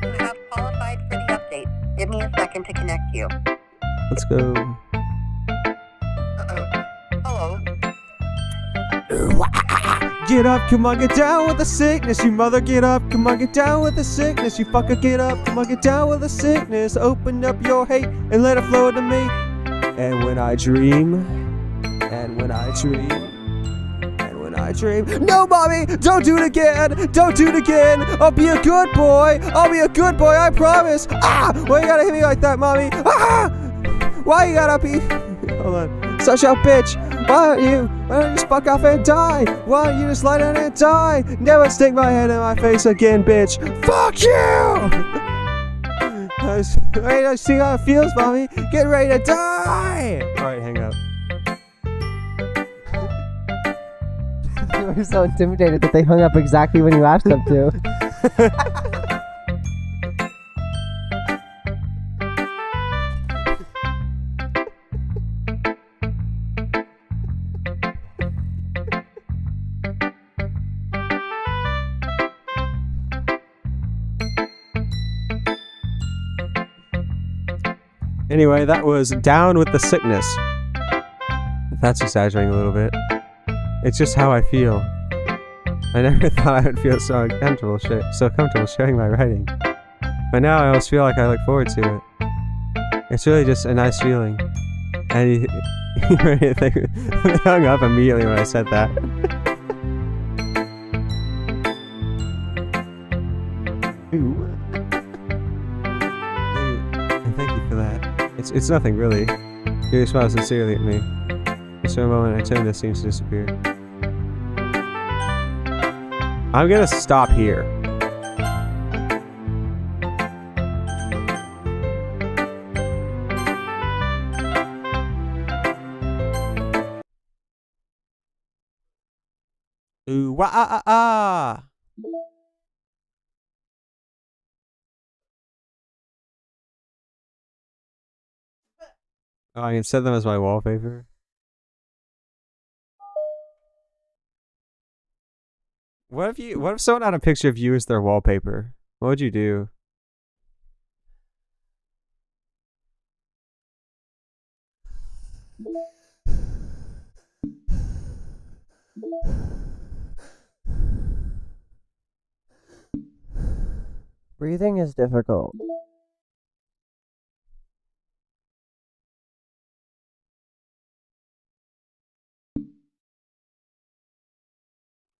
You have qualified for the update. Give me a second to connect you. Let's go. Hello? Get up, come on, get down with the sickness, you mother, get up, come on, get down with the sickness, you fucker, get up, come on, get down with the sickness. Open up your hate and let it flow to me. And when I dream, and when I dream, and when I dream. No, mommy, don't do it again, don't do it again. I'll be a good boy, I'll be a good boy, I promise. Ah, why you gotta hit me like that, mommy? Ah, why you gotta be, hold on, such a bitch. Why don't you just fuck off and die? Why don't you just lie down and die? Never stick my head in my face again, bitch. Fuck you! Ready to see how it feels, mommy? Get ready to die! Alright, hang up. They were so intimidated that they hung up exactly when you asked them to. Anyway, that was Down with the Sickness. That's exaggerating a little bit. It's just how I feel. I never thought I would feel so comfortable sharing my writing. But now I always feel like I look forward to it. It's really just a nice feeling. And they hung up immediately when I said that. Ooh. Thank you for that. It's nothing really. You smile sincerely at me. Just for a moment, I turn this seems to disappear. I'm gonna stop here. Ooh, wah, ah, ah, ah. Oh, I can set them as my wallpaper. What if someone had a picture of you as their wallpaper? What would you do? Breathing is difficult.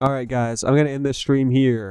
Alright guys, I'm gonna end this stream here.